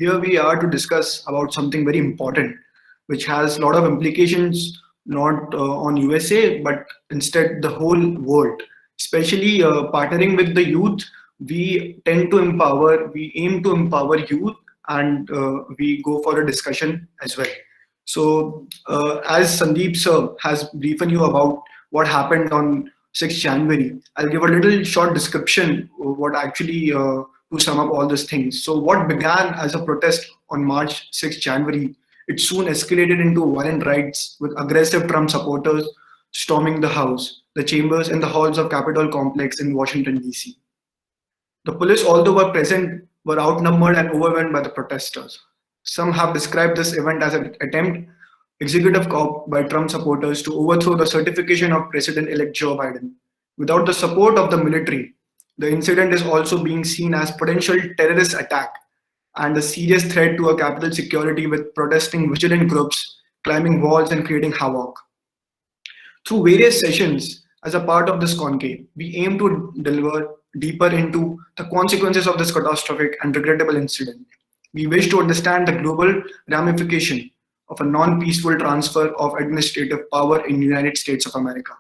Here we are to discuss about something very important, which has a lot of implications not on USA but instead the whole world. Especially partnering with the youth, we tend to empower, we aim to empower youth, and we go for a discussion as well. So, as Sandeep sir has briefed you about what happened on 6th January, I'll give a little short description of what actually to sum up all these things. So, what began as a protest on March 6th January, it soon escalated into violent riots with aggressive Trump supporters storming the House, the chambers, and the halls of Capitol complex in Washington, D.C. The police, although were present, were outnumbered and overwhelmed by the protesters. Some have described this event as an attempt, executive coup by Trump supporters to overthrow the certification of President-elect Joe Biden. Without the support of the military, the incident is also being seen as potential terrorist attack and a serious threat to our capital security with protesting vigilant groups climbing walls and creating havoc. Through various sessions as a part of this conclave, we aim to deliver deeper into the consequences of this catastrophic and regrettable incident. We wish to understand the global ramification of a non-peaceful transfer of administrative power in the United States of America.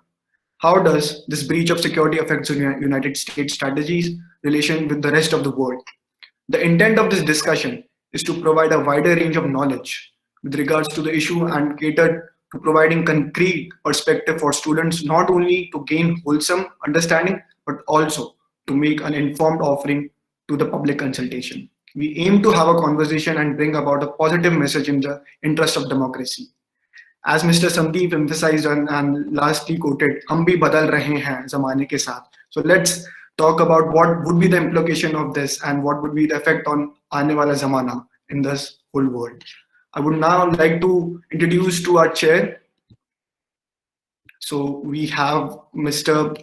How does this breach of security affect the United States strategies relation with the rest of the world? The intent of this discussion is to provide a wider range of knowledge with regards to the issue and cater to providing concrete perspective for students not only to gain wholesome understanding but also to make an informed offering to the public consultation. We aim to have a conversation and bring about a positive message in the interest of democracy. As Mr. Sandeep emphasized and lastly quoted, हम भी बदल रहे हैं ज़माने के साथ. So let's talk about what would be the implication of this and what would be the effect on आने वाला ज़माना in this whole world. I would now like to introduce to our chair. So we have Mr.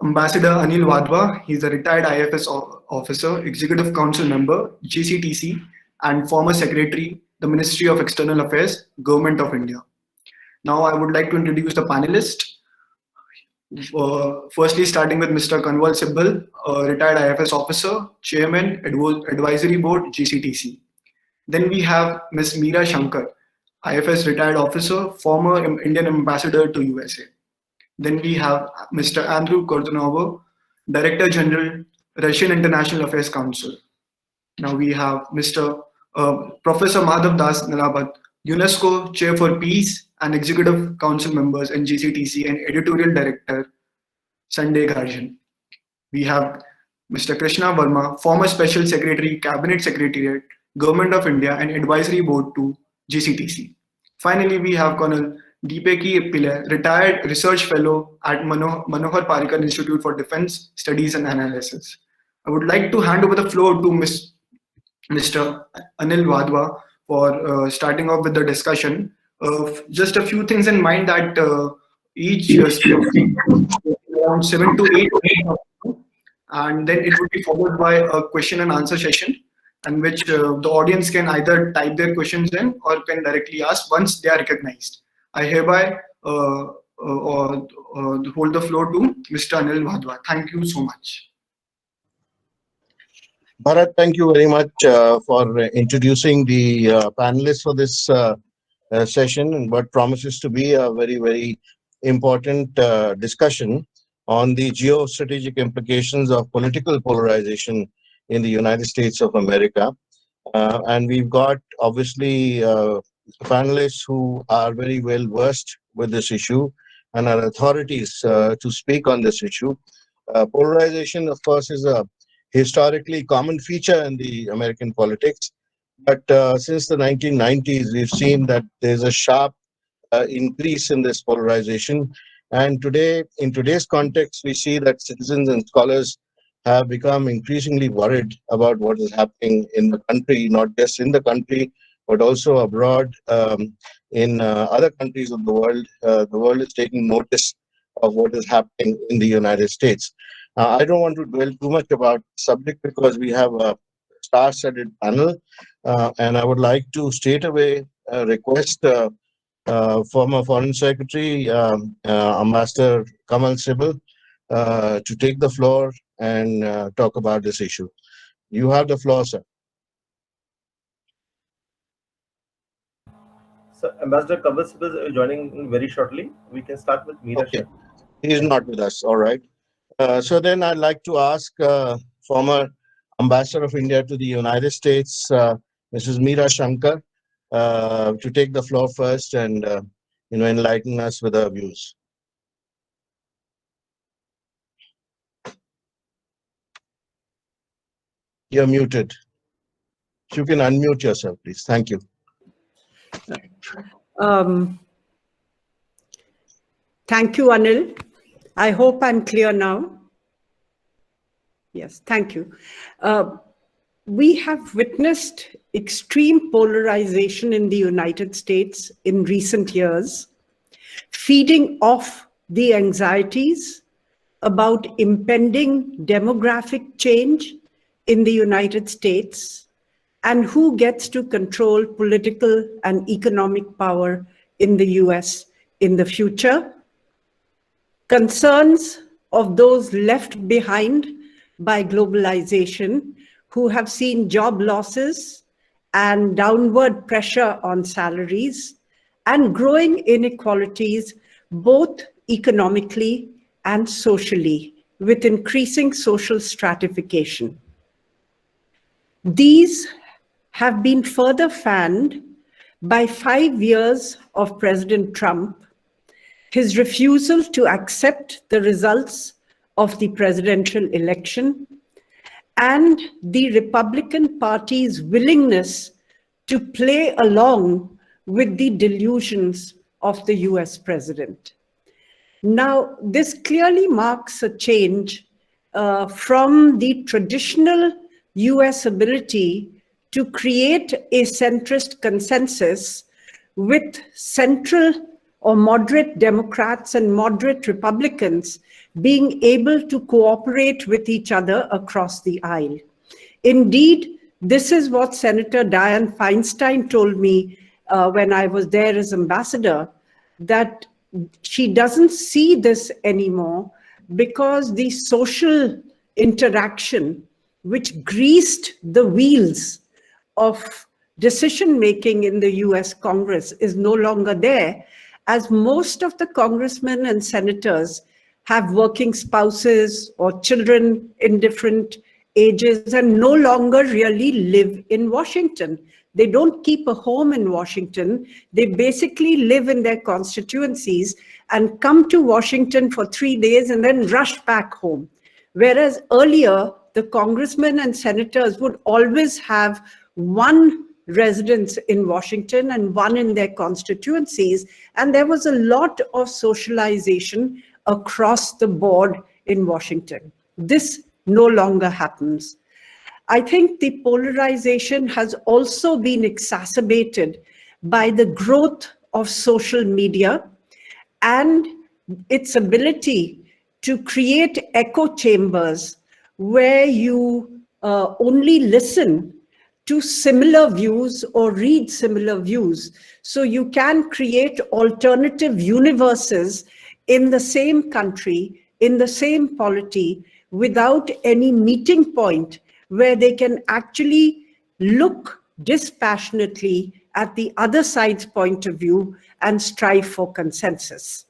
Ambassador Anil Wadhwa. He's a retired IFS officer, Executive Council member, GCTC, and former Secretary, the Ministry of External Affairs, Government of India. Now I would like to introduce the panelists. Firstly, starting with Mr. Kanwal Sibbal, retired IFS officer, Chairman, Advisory Board, GCTC. Then we have Ms. Meera Shankar, IFS retired officer, former Indian ambassador to USA. Then we have Mr. Andrew Kortunov, Director General, Russian International Affairs Council. Now we have Mr. Professor Madhav Das Nalabat, UNESCO Chair for Peace and Executive Council members in GCTC and Editorial Director, Sunday Garjan. We have Mr. Krishna Verma, former Special Secretary, Cabinet Secretariat, Government of India and Advisory Board to GCTC. Finally, we have Colonel Deepaki Pillai, retired research fellow at Manohar Parrikar Institute for Defense Studies and Analysis. I would like to hand over the floor to Mr. Anil Wadhwa for starting off with the discussion. Just a few things in mind that each around 7 to 8 minutes, and then it would be followed by a question and answer session in which the audience can either type their questions in or can directly ask once they are recognized. I hereby hold the floor to Mr. Anil Wadhwa. Thank you so much. Bharat, thank you very much for introducing the panelists for this session and what promises to be a very, very important discussion on the geostrategic implications of political polarization in the United States of America. And we've got obviously panelists who are very well versed with this issue and are authorities to speak on this issue. Polarization, of course, is a historically common feature in the American politics. But since the 1990s, we've seen that there's a sharp increase in this polarization. And today, in today's context, we see that citizens and scholars have become increasingly worried about what is happening in the country, not just in the country, but also abroad in other countries of the world. The world is taking notice of what is happening in the United States. I don't want to dwell too much about the subject because we have a star-studded panel, and I would like to straight away request former Foreign Secretary, Ambassador Kamal Sibal, to take the floor and talk about this issue. You have the floor, sir. So Ambassador Kabir is joining in very shortly. We can start with Meera Okay, Shah. he is not with us. All right. So then I'd like to ask former Ambassador of India to the United States, Mrs. Meera Shankar, to take the floor first and enlighten us with her views. You're muted. If you can unmute yourself, please. Thank you. Um, Thank you, Anil. I hope I'm clear now. Yes, thank you. We have witnessed extreme polarization in the United States in recent years, feeding off the anxieties about impending demographic change in the United States and who gets to control political and economic power in the US in the future. Concerns of those left behind by globalization who have seen job losses and downward pressure on salaries and growing inequalities, both economically and socially, with increasing social stratification. These have been further fanned by 5 years of President Trump, his refusal to accept the results of the presidential election, and the Republican Party's willingness to play along with the delusions of the US president. Now, this clearly marks a change from the traditional US ability to create a centrist consensus with central or moderate Democrats and moderate Republicans being able to cooperate with each other across the aisle. Indeed, this is what Senator Dianne Feinstein told me when I was there as ambassador, that she doesn't see this anymore because the social interaction which greased the wheels of decision-making in the US Congress is no longer there, as most of the congressmen and senators have working spouses or children in different ages and no longer really live in Washington. They don't keep a home in Washington. They basically live in their constituencies and come to Washington for 3 days and then rush back home. Whereas earlier, the congressmen and senators would always have one residence in Washington and one in their constituencies. And there was a lot of socialization across the board in Washington. This no longer happens. I think the polarization has also been exacerbated by the growth of social media and its ability to create echo chambers where you only listen to similar views or read similar views. So you can create alternative universes in the same country, in the same polity, without any meeting point where they can actually look dispassionately at the other side's point of view and strive for consensus.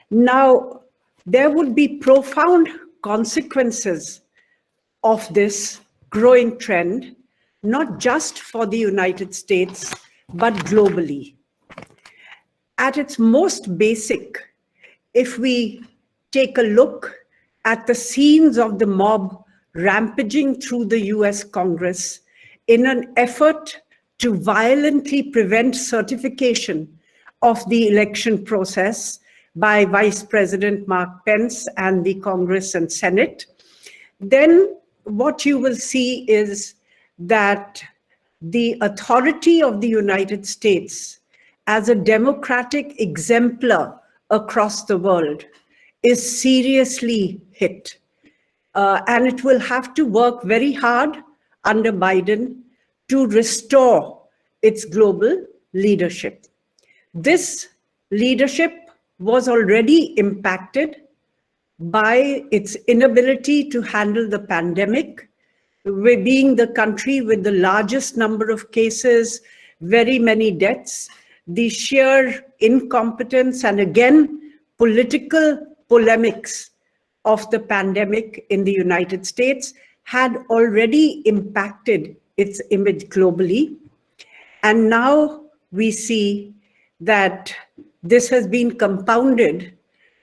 Now, there would be profound consequences of this growing trend, not just for the United States, but globally. At its most basic, if we take a look at the scenes of the mob rampaging through the US Congress in an effort to violently prevent certification of the election process by Vice President Mark Pence and the Congress and Senate, then what you will see is that the authority of the United States as a democratic exemplar across the world is seriously hit. And it will have to work very hard under Biden to restore its global leadership. This leadership was already impacted by its inability to handle the pandemic, being the country with the largest number of cases, very many deaths, the sheer incompetence and again political polemics of the pandemic in the United States had already impacted its image globally. And now we see that this has been compounded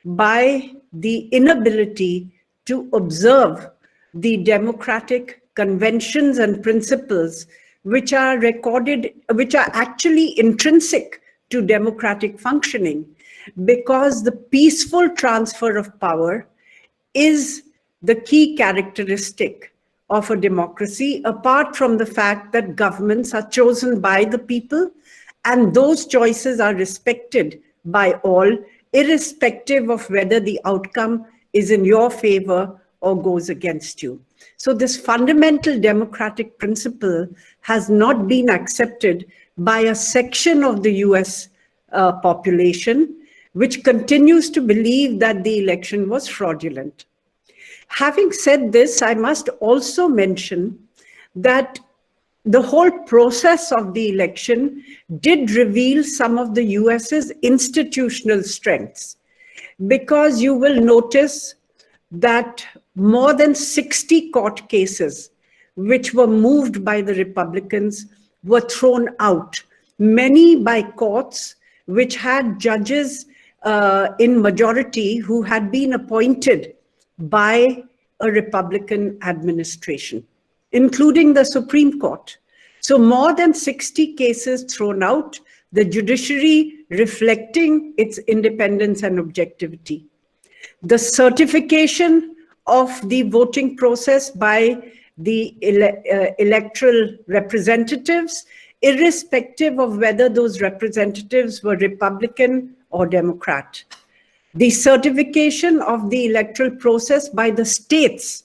by the inability to observe the democratic conventions and principles which are recorded, which are actually intrinsic to democratic functioning, because the peaceful transfer of power is the key characteristic of a democracy, apart from the fact that governments are chosen by the people and those choices are respected by all, irrespective of whether the outcome is in your favor or goes against you. So this fundamental democratic principle has not been accepted by a section of the US population, which continues to believe that the election was fraudulent. Having said this, I must also mention that the whole process of the election did reveal some of the US's institutional strengths, because you will notice that more than 60 court cases which were moved by the Republicans were thrown out, many by courts which had judges in majority who had been appointed by a Republican administration, including the Supreme Court. So more than 60 cases thrown out, the judiciary reflecting its independence and objectivity. The certification of the voting process by the electoral representatives, irrespective of whether those representatives were Republican or Democrat. The certification of the electoral process by the states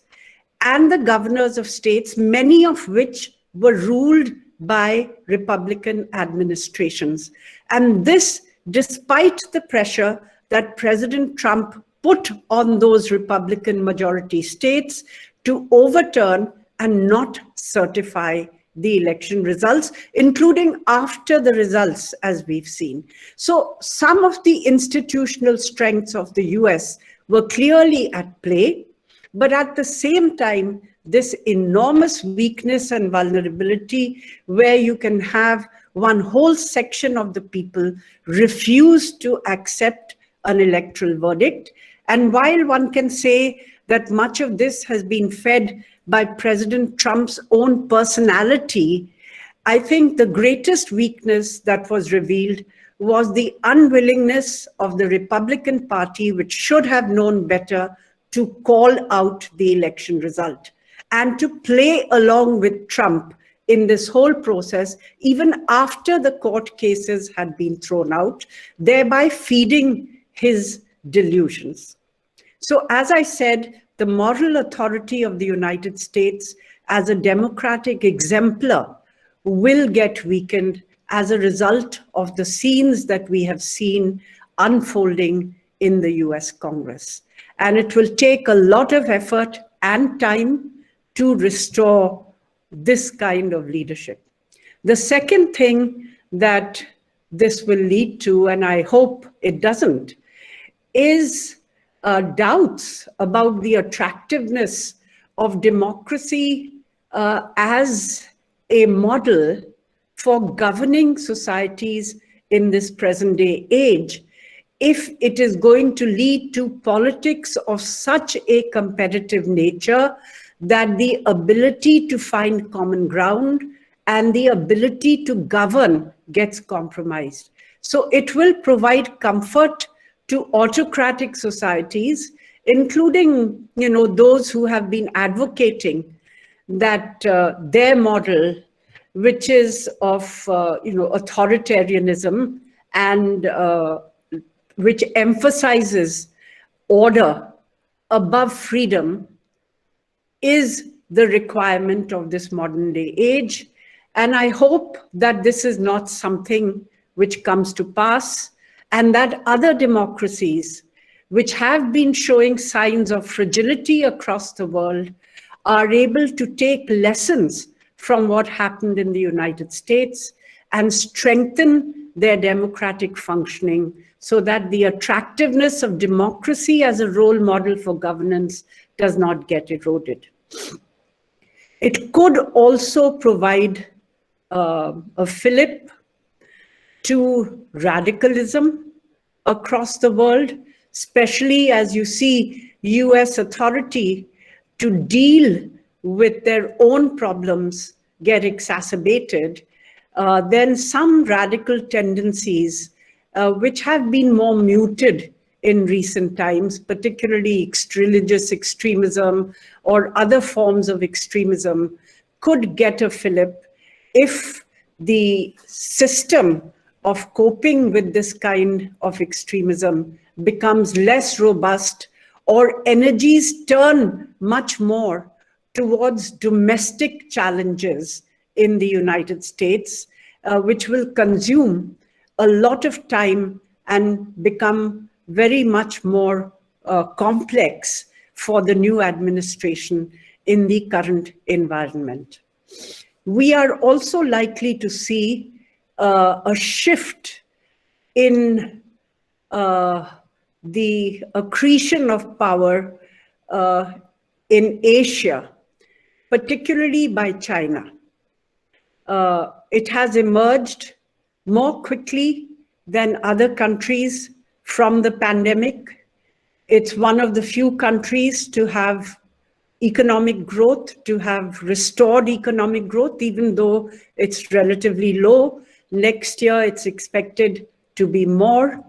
and the governors of states, many of which were ruled by Republican administrations. And this, despite the pressure that President Trump put on those Republican majority states to overturn and not certify the election results, including after the results, as we've seen. So some of the institutional strengths of the US were clearly at play, but at the same time, this enormous weakness and vulnerability where you can have one whole section of the people refuse to accept an electoral verdict. And while one can say that much of this has been fed by President Trump's own personality, I think the greatest weakness that was revealed was the unwillingness of the Republican Party, which should have known better, to call out the election result and to play along with Trump in this whole process, even after the court cases had been thrown out, thereby feeding his delusions. So as I said, the moral authority of the United States as a democratic exemplar will get weakened as a result of the scenes that we have seen unfolding in the US Congress. And it will take a lot of effort and time to restore this kind of leadership. The second thing that this will lead to, and I hope it doesn't, is doubts about the attractiveness of democracy as a model for governing societies in this present day age, if it is going to lead to politics of such a competitive nature that the ability to find common ground and the ability to govern gets compromised. So it will provide comfort to autocratic societies, including, those who have been advocating that their model, which is of, authoritarianism and which emphasizes order above freedom, is the requirement of this modern day age. And I hope that this is not something which comes to pass, and that other democracies which have been showing signs of fragility across the world are able to take lessons from what happened in the United States and strengthen their democratic functioning so that the attractiveness of democracy as a role model for governance does not get eroded. It could also provide a fillip to radicalism across the world, especially as you see US authority to deal with their own problems get exacerbated. Then some radical tendencies, which have been more muted in recent times, particularly religious extremism or other forms of extremism, could get a fillip if the system of coping with this kind of extremism becomes less robust, or energies turn much more towards domestic challenges in the United States, which will consume a lot of time and become very much more complex for the new administration in the current environment. We are also likely to see a shift in the accretion of power in Asia, particularly by China. It has emerged more quickly than other countries from the pandemic. It's one of the few countries to have economic growth, to have restored economic growth, even though it's relatively low. Next year, it's expected to be more.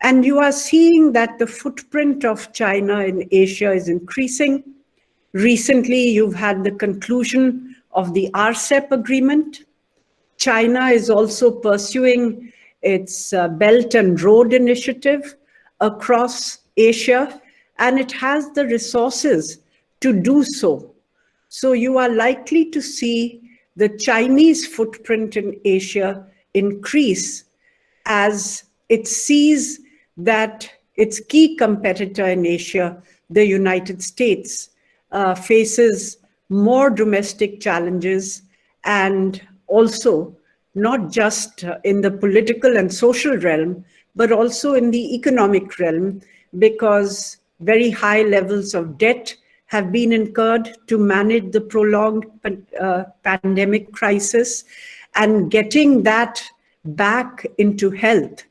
And you are seeing that the footprint of China in Asia is increasing. Recently, you've had the conclusion of the RCEP agreement. China is also pursuing its Belt and Road Initiative across Asia, and it has the resources to do so. So you are likely to see the Chinese footprint in Asia increase as it sees that its key competitor in Asia, the United States, faces more domestic challenges, and also not just in the political and social realm, but also in the economic realm, because very high levels of debt have been incurred to manage the prolonged pandemic crisis, and getting that back into health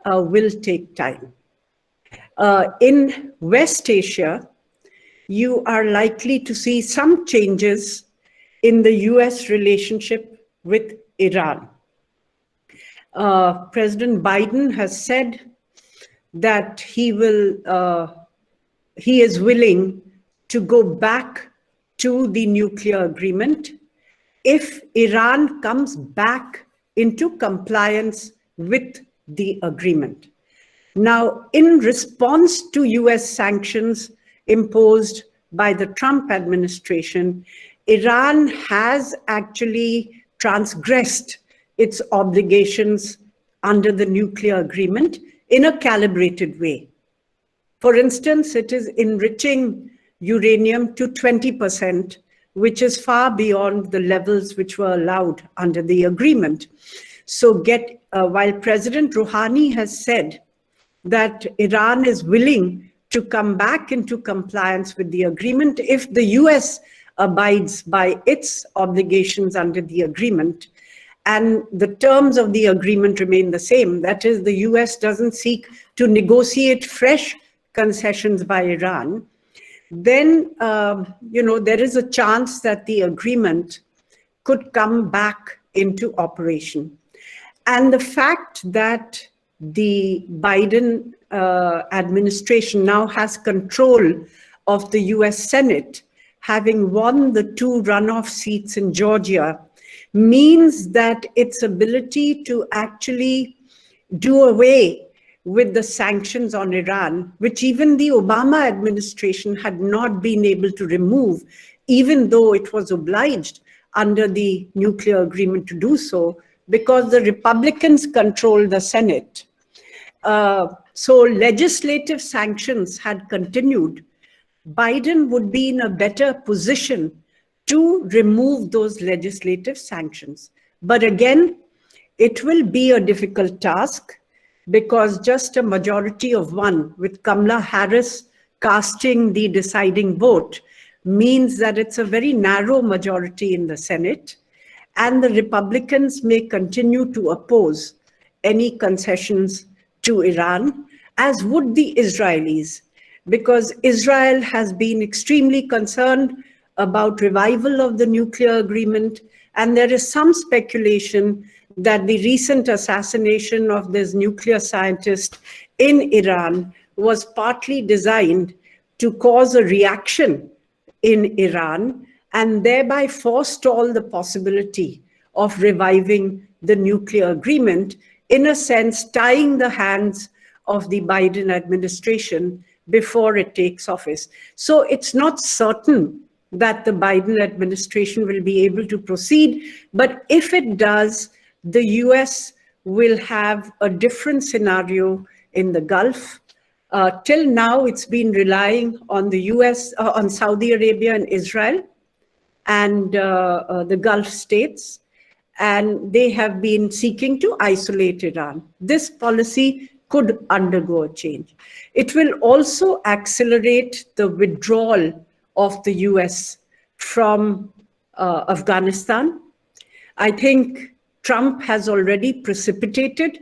will take time. In West Asia, you are likely to see some changes in the US relationship with Iran. President Biden has said that he is willing to go back to the nuclear agreement if Iran comes back into compliance with the agreement. Now, in response to US sanctions imposed by the Trump administration, Iran has actually transgressed its obligations under the nuclear agreement in a calibrated way. For instance, it is enriching uranium to 20%, which is far beyond the levels which were allowed under the agreement. So while President Rouhani has said that Iran is willing to come back into compliance with the agreement if the US abides by its obligations under the agreement, and the terms of the agreement remain the same. That is, the US doesn't seek to negotiate fresh concessions by Iran, then there is a chance that the agreement could come back into operation. And the fact that the Biden administration now has control of the US Senate, having won the 2 runoff seats in Georgia, means that its ability to actually do away with the sanctions on Iran, which even the Obama administration had not been able to remove, even though it was obliged under the nuclear agreement to do so, because the Republicans control the Senate. So legislative sanctions had continued, Biden would be in a better position to remove those legislative sanctions. But again, It will be a difficult task because just a majority of one, with Kamala Harris casting the deciding vote, means that it's a very narrow majority in the Senate, and the Republicans may continue to oppose any concessions to Iran, as would the Israelis, because Israel has been extremely concerned about revival of the nuclear agreement, and there is some speculation that the recent assassination of this nuclear scientist in Iran was partly designed to cause a reaction in Iran and thereby forestall the possibility of reviving the nuclear agreement, in a sense tying the hands of the Biden administration before it takes office. So it's not certain that the Biden administration will be able to proceed, but if it does, the US will have a different scenario in the Gulf. Till now, it's been relying on the US, on Saudi Arabia and Israel and the Gulf states, and they have been seeking to isolate Iran. This policy could undergo a change. It will also accelerate the withdrawal of the US from Afghanistan. I think Trump has already precipitated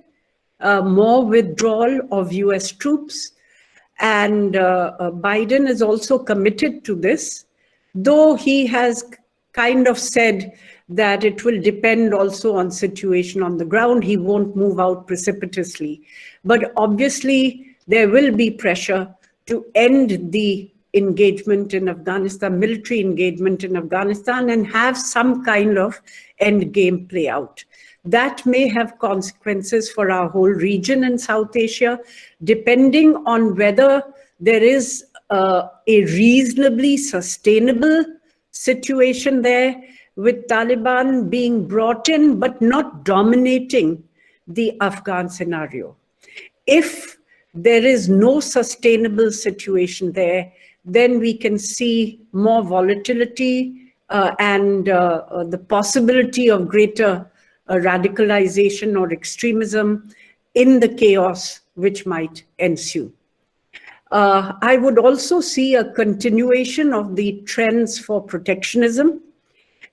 more withdrawal of US troops, and Biden is also committed to this, though he has kind of said that it will depend also on situation on the ground. He won't move out precipitously. But obviously, there will be pressure to end the engagement in Afghanistan, military engagement in Afghanistan, and have some kind of end game play out. That may have consequences for our whole region in South Asia, depending on whether there is a reasonably sustainable situation there, with Taliban being brought in but not dominating the Afghan scenario. If there is no sustainable situation there, then we can see more volatility and the possibility of greater radicalization or extremism in the chaos which might ensue. I would also see a continuation of the trends for protectionism,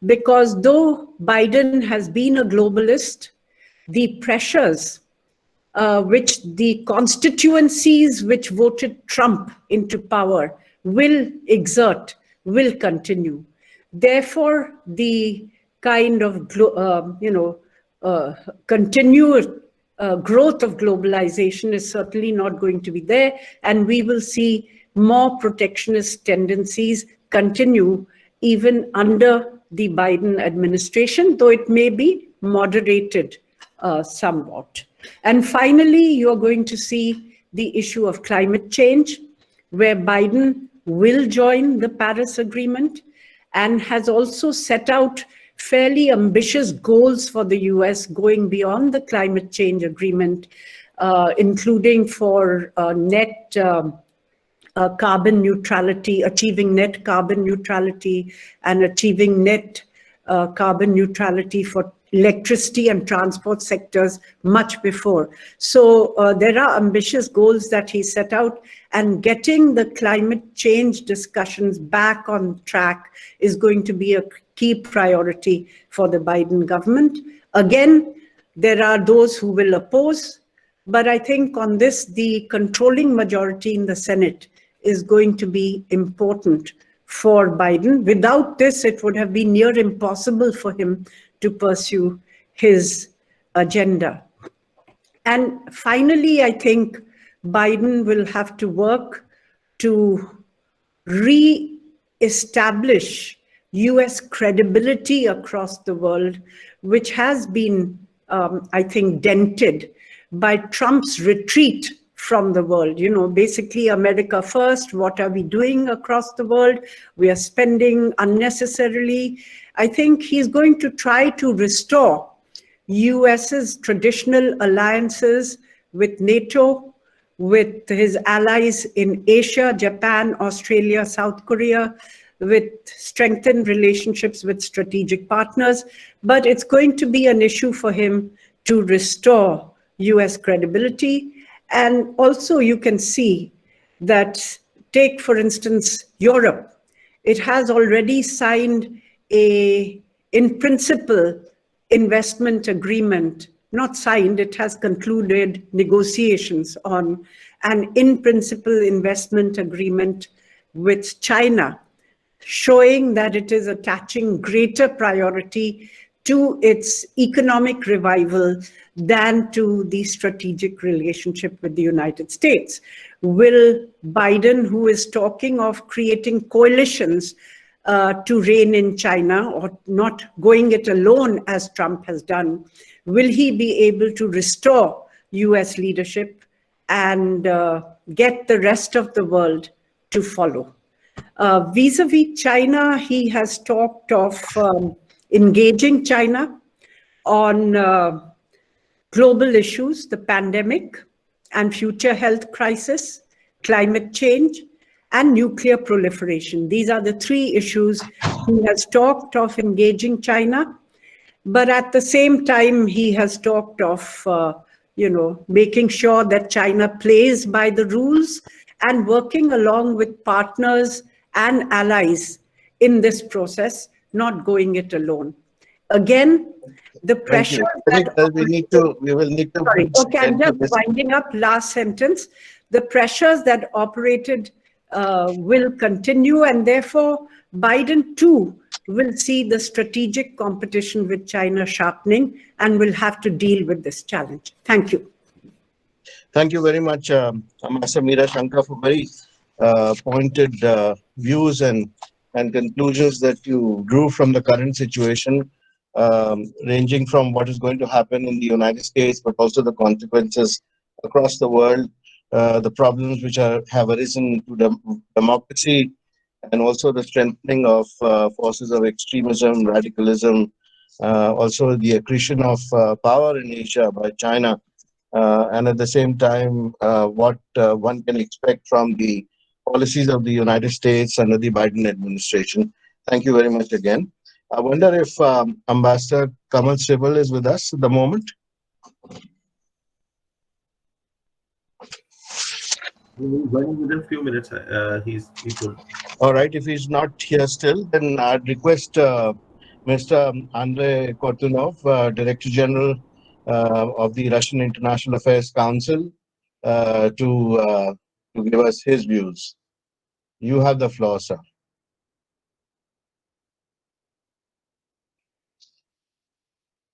because though Biden has been a globalist, the pressures which the constituencies which voted Trump into power will exert will continue. Therefore, the kind of continued growth of globalization is certainly not going to be there, and we will see more protectionist tendencies continue even under the Biden administration, though it may be moderated somewhat. And finally, you're going to see the issue of climate change, where Biden will join the Paris Agreement and has also set out fairly ambitious goals for the US going beyond the climate change agreement, including for net carbon neutrality, achieving net carbon neutrality, and achieving net carbon neutrality for electricity and transport sectors much before. So there are ambitious goals that he set out, and getting the climate change discussions back on track is going to be a key priority for the Biden government. Again, there are those who will oppose, but I think on this, the controlling majority in the Senate is going to be important for Biden. Without this, it would have been near impossible for him to pursue his agenda. And finally, I think Biden will have to work to re-establish US credibility across the world, which has been, I think, dented by Trump's retreat from the world. You know, basically America first, what are we doing across the world? We are spending unnecessarily. I think he's going to try to restore US's traditional alliances with NATO, with his allies in Asia, Japan, Australia, South Korea, with strengthened relationships with strategic partners. But it's going to be an issue for him to restore US credibility. And also you can see that, take for instance, Europe. It has already signed a, in principle, investment agreement, not signed, it has concluded negotiations on an in principle investment agreement with China, showing that it is attaching greater priority to its economic revival than to the strategic relationship with the United States. Will Biden, who is talking of creating coalitions to rein in China, or not going it alone as Trump has done, will he be able to restore US leadership and get the rest of the world to follow? Vis-a-vis China, he has talked of engaging China on global issues, the pandemic and future health crisis, climate change, and nuclear proliferation. These are the three issues he has talked of engaging China. But at the same time, he has talked of making sure that China plays by the rules and working along with partners and allies in this process, not going it alone. Again, the pressure. I think we will need to. Sorry, okay, I'm just winding up, last sentence. The pressures that operated will continue, and therefore Biden too will see the strategic competition with China sharpening and will have to deal with this challenge. Thank you. Thank you very much, Ambassador Meera Shankar, for very pointed views and conclusions that you drew from the current situation, ranging from what is going to happen in the United States, but also the consequences across the world, the problems which have arisen to democracy, and also the strengthening of forces of extremism, radicalism, also the accretion of power in Asia by China, and at the same time, what one can expect from the policies of the United States under the Biden administration. Thank you very much again. I wonder if Ambassador Kamal Sibal is with us at the moment. Within a few minutes, he could. All right. If he's not here still, then I'd request Mr. Andrei Kortunov, Director General of the Russian International Affairs Council, to give us his views. You have the floor, sir.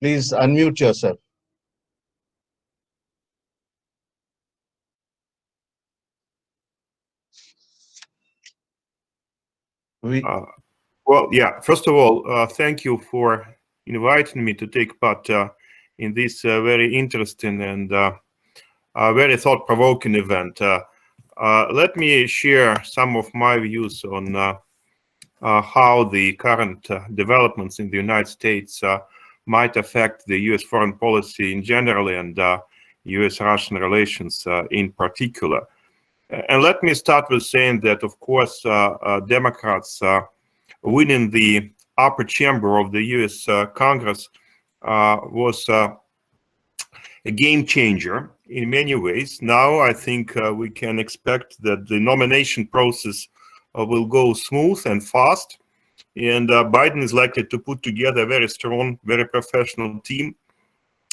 Please unmute yourself. Well, yeah, first of all, thank you for inviting me to take part in this very interesting and very thought-provoking event. Let me share some of my views on how the current developments in the United States might affect the U.S. foreign policy in general and U.S.-Russian relations in particular. And let me start with saying that, of course, Democrats winning the upper chamber of the U.S. Congress was a game changer in many ways. Now, I think we can expect that the nomination process will go smooth and fast, and Biden is likely to put together a very strong, very professional team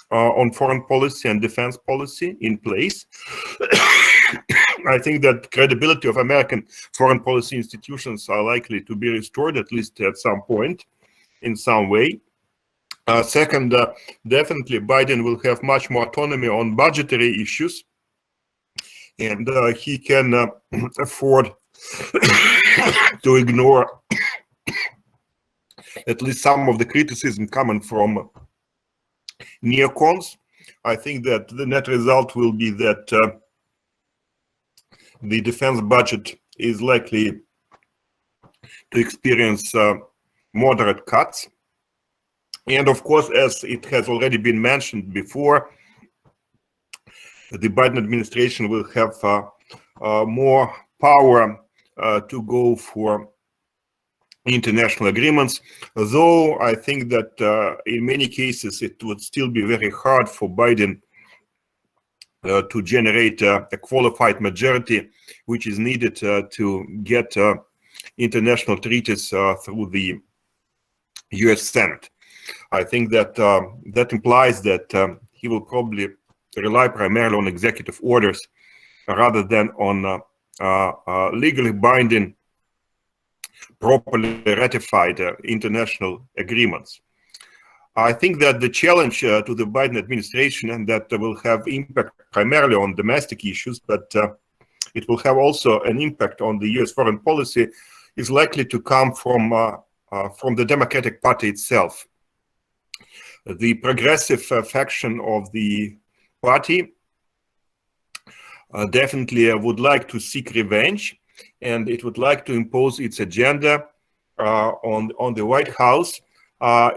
on foreign policy and defense policy in place. I think that credibility of American foreign policy institutions are likely to be restored, at least at some point, in some way. Second, definitely Biden will have much more autonomy on budgetary issues, and he can afford to ignore at least some of the criticism coming from neocons. I think that the net result will be that the defense budget is likely to experience moderate cuts. And of course, as it has already been mentioned before, the Biden administration will have more power to go for international agreements, though I think that in many cases it would still be very hard for Biden to generate a qualified majority which is needed to get international treaties through the US Senate. I think that that implies that he will probably rely primarily on executive orders rather than on legally binding, properly ratified international agreements. I think that the challenge to the Biden administration, and that will have impact primarily on domestic issues, but it will have also an impact on the US foreign policy, is likely to come from the Democratic Party itself. The progressive faction of the party definitely would like to seek revenge, and it would like to impose its agenda on the White House,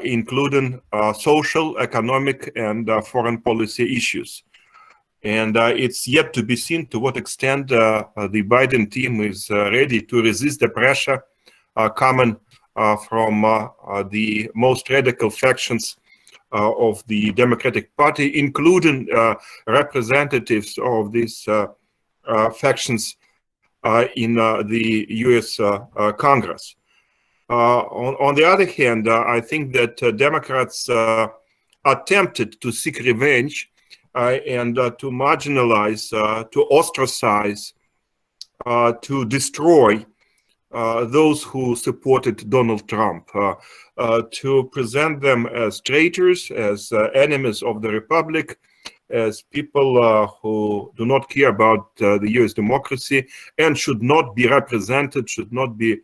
including social, economic, and foreign policy issues. And it's yet to be seen to what extent the Biden team is ready to resist the pressure coming from the most radical factions of the Democratic Party, including representatives of these factions in the US Congress. On the other hand, I think that Democrats are tempted to seek revenge and to marginalize, to ostracize, to destroy those who supported Donald Trump, to present them as traitors, as enemies of the Republic, as people who do not care about the US democracy and should not be represented, should not be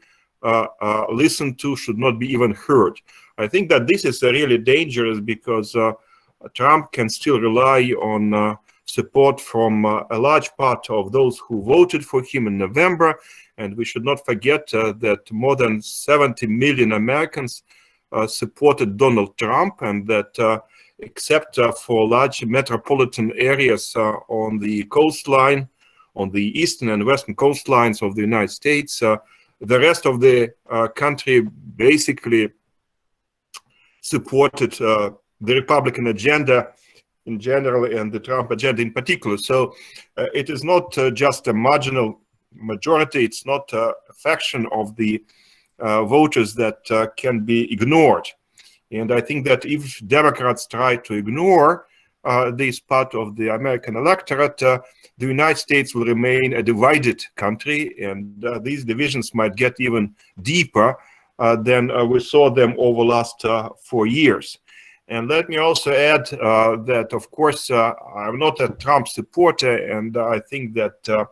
listened to, should not be even heard. I think that this is really dangerous because Trump can still rely on support from a large part of those who voted for him in November. And we should not forget that more than 70 million Americans supported Donald Trump, and that except for large metropolitan areas on the coastline, on the eastern and western coastlines of the United States, the rest of the country basically supported the Republican agenda in general and the Trump agenda in particular. So it is not just a marginal majority, it's not a faction of the voters that can be ignored. And I think that if Democrats try to ignore this part of the American electorate, the United States will remain a divided country, and these divisions might get even deeper than we saw them over the last 4 years. And let me also add that, of course, I'm not a Trump supporter, and I think that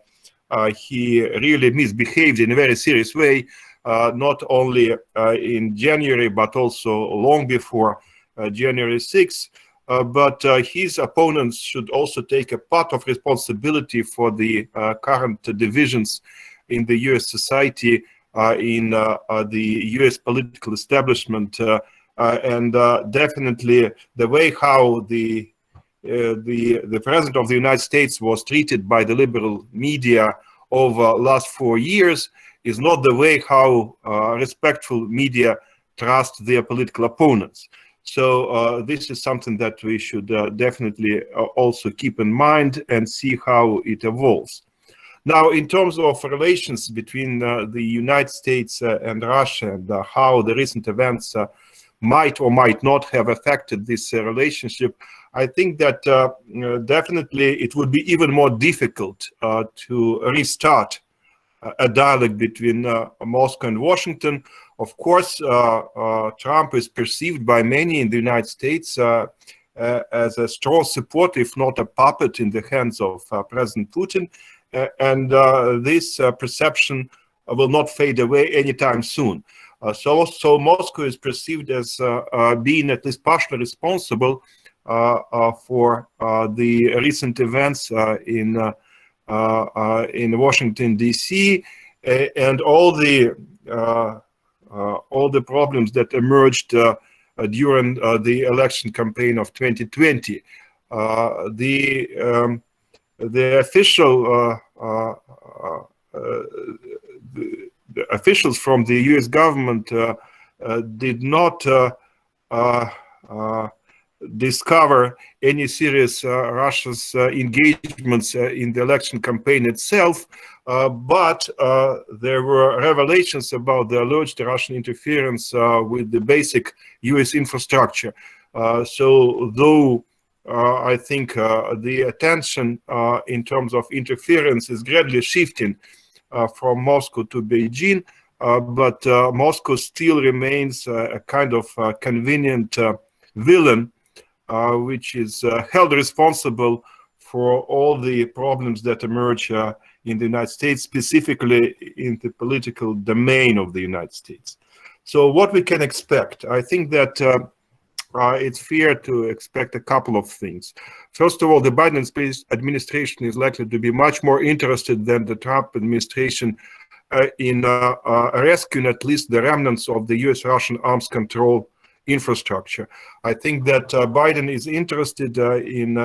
he really misbehaved in a very serious way, not only in January, but also long before January 6th. But his opponents should also take a part of responsibility for the current divisions in the US society, in the US political establishment, and definitely the way how the president of the United States was treated by the liberal media over last 4 years is not the way how respectful media trust their political opponents. So this is something that we should definitely also keep in mind and see how it evolves. Now, in terms of relations between the United States and Russia, and how the recent events might or might not have affected this relationship, I think that definitely it would be even more difficult to restart a dialogue between Moscow and Washington. Of course, Trump is perceived by many in the United States as a strong supporter, if not a puppet in the hands of President Putin. And this perception will not fade away anytime soon. So Moscow is perceived as being at least partially responsible for the recent events in Washington, D.C., and all the problems that emerged during the election campaign of 2020. The official officials from the US government did not discover any serious Russia's engagements in the election campaign itself, but there were revelations about the alleged Russian interference with the basic US infrastructure. So though I think the attention in terms of interference is gradually shifting from Moscow to Beijing, but Moscow still remains a kind of convenient villain which is held responsible for all the problems that emerge in the United States, specifically in the political domain of the United States. So what we can expect, I think that it's fair to expect a couple of things. First of all, the Biden administration is likely to be much more interested than the Trump administration in rescuing at least the remnants of the US-Russian arms control infrastructure. I think that Biden is interested in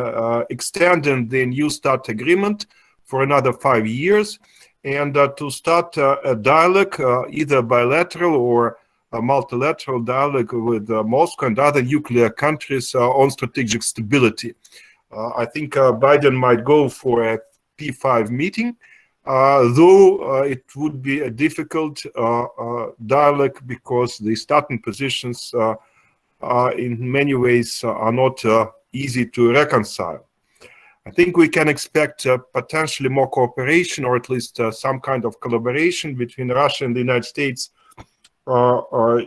extending the New START agreement for another 5 years and to start a dialogue, either bilateral or a multilateral dialogue with Moscow and other nuclear countries on strategic stability. I think Biden might go for a P5 meeting, though it would be a difficult dialogue because the starting positions in many ways are not easy to reconcile. I think we can expect potentially more cooperation, or at least some kind of collaboration between Russia and the United States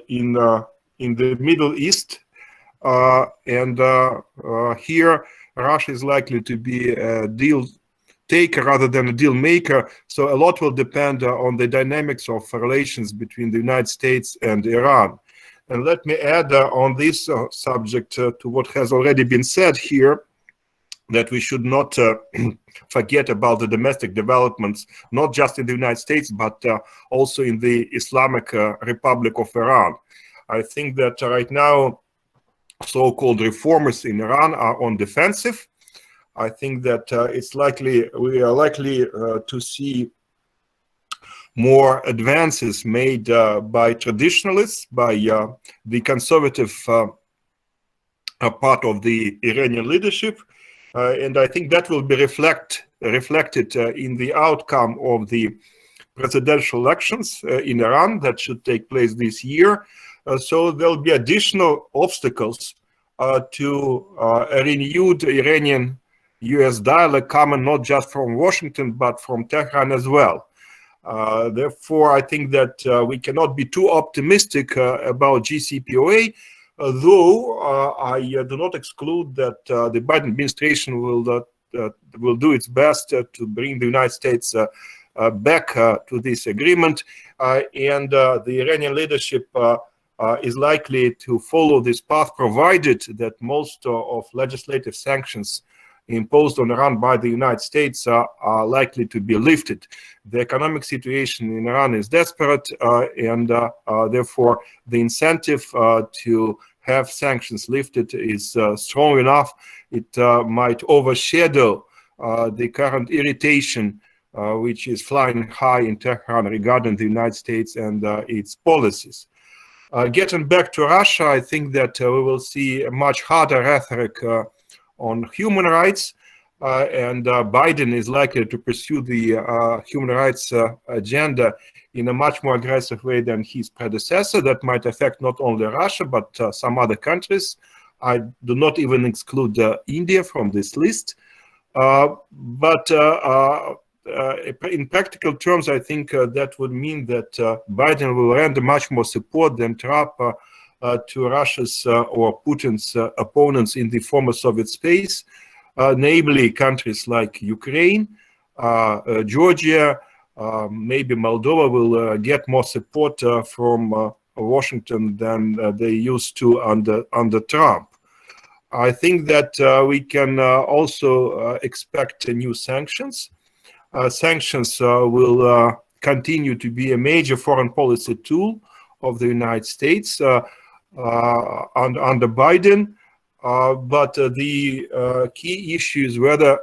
in the Middle East. And here Russia is likely to be a deal taker rather than a deal maker. So a lot will depend on the dynamics of relations between the United States and Iran. And let me add on this subject to what has already been said here, that we should not forget about the domestic developments, not just in the United States, but also in the Islamic Republic of Iran. I think that right now, so-called reformers in Iran are on defensive. I think that we are likely to see more advances made by traditionalists, by the conservative part of the Iranian leadership. And I think that will be reflected in the outcome of the presidential elections in Iran that should take place this year. So there will be additional obstacles to a renewed Iranian-US dialogue coming not just from Washington, but from Tehran as well. Therefore, I think that we cannot be too optimistic about JCPOA, though I do not exclude that the Biden administration will do its best to bring the United States back to this agreement, and the Iranian leadership is likely to follow this path, provided that most of legislative sanctions imposed on Iran by the United States are likely to be lifted. The economic situation in Iran is desperate, and therefore the incentive to have sanctions lifted is strong enough. It might overshadow the current irritation which is flying high in Tehran regarding the United States and its policies. Getting back to Russia, I think that we will see a much harder rhetoric on human rights, and Biden is likely to pursue the human rights agenda in a much more aggressive way than his predecessor. That might affect not only Russia, but some other countries. I do not even exclude India from this list. But in practical terms, I think that would mean that Biden will render much more support than Trump to Russia's or Putin's opponents in the former Soviet space, namely countries like Ukraine, Georgia, maybe Moldova will get more support from Washington than they used to under Trump. I think that we can also expect new sanctions. Sanctions will continue to be a major foreign policy tool of the United States under Biden, but the key issue is whether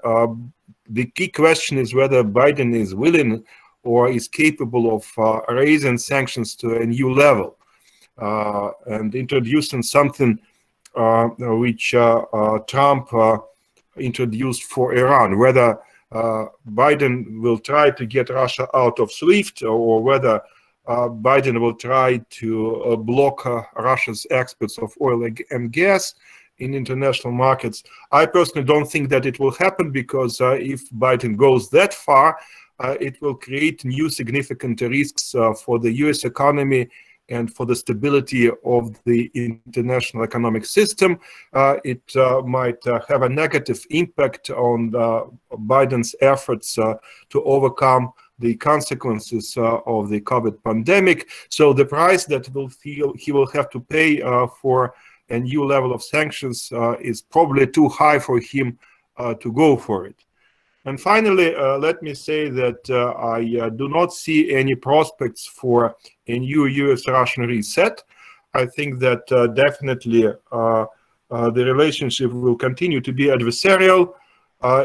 the key question is whether Biden is willing or is capable of raising sanctions to a new level and introducing something which Trump introduced for Iran, whether Biden will try to get Russia out of SWIFT or whether Biden will try to block Russia's exports of oil and gas in international markets. I personally don't think that it will happen, because if Biden goes that far, it will create new significant risks for the US economy and for the stability of the international economic system. It might have a negative impact on Biden's efforts to overcome the consequences of the COVID pandemic. So the price that he will have to pay for a new level of sanctions is probably too high for him to go for it. And finally, let me say that I do not see any prospects for a new US-Russian reset. I think that definitely the relationship will continue to be adversarial.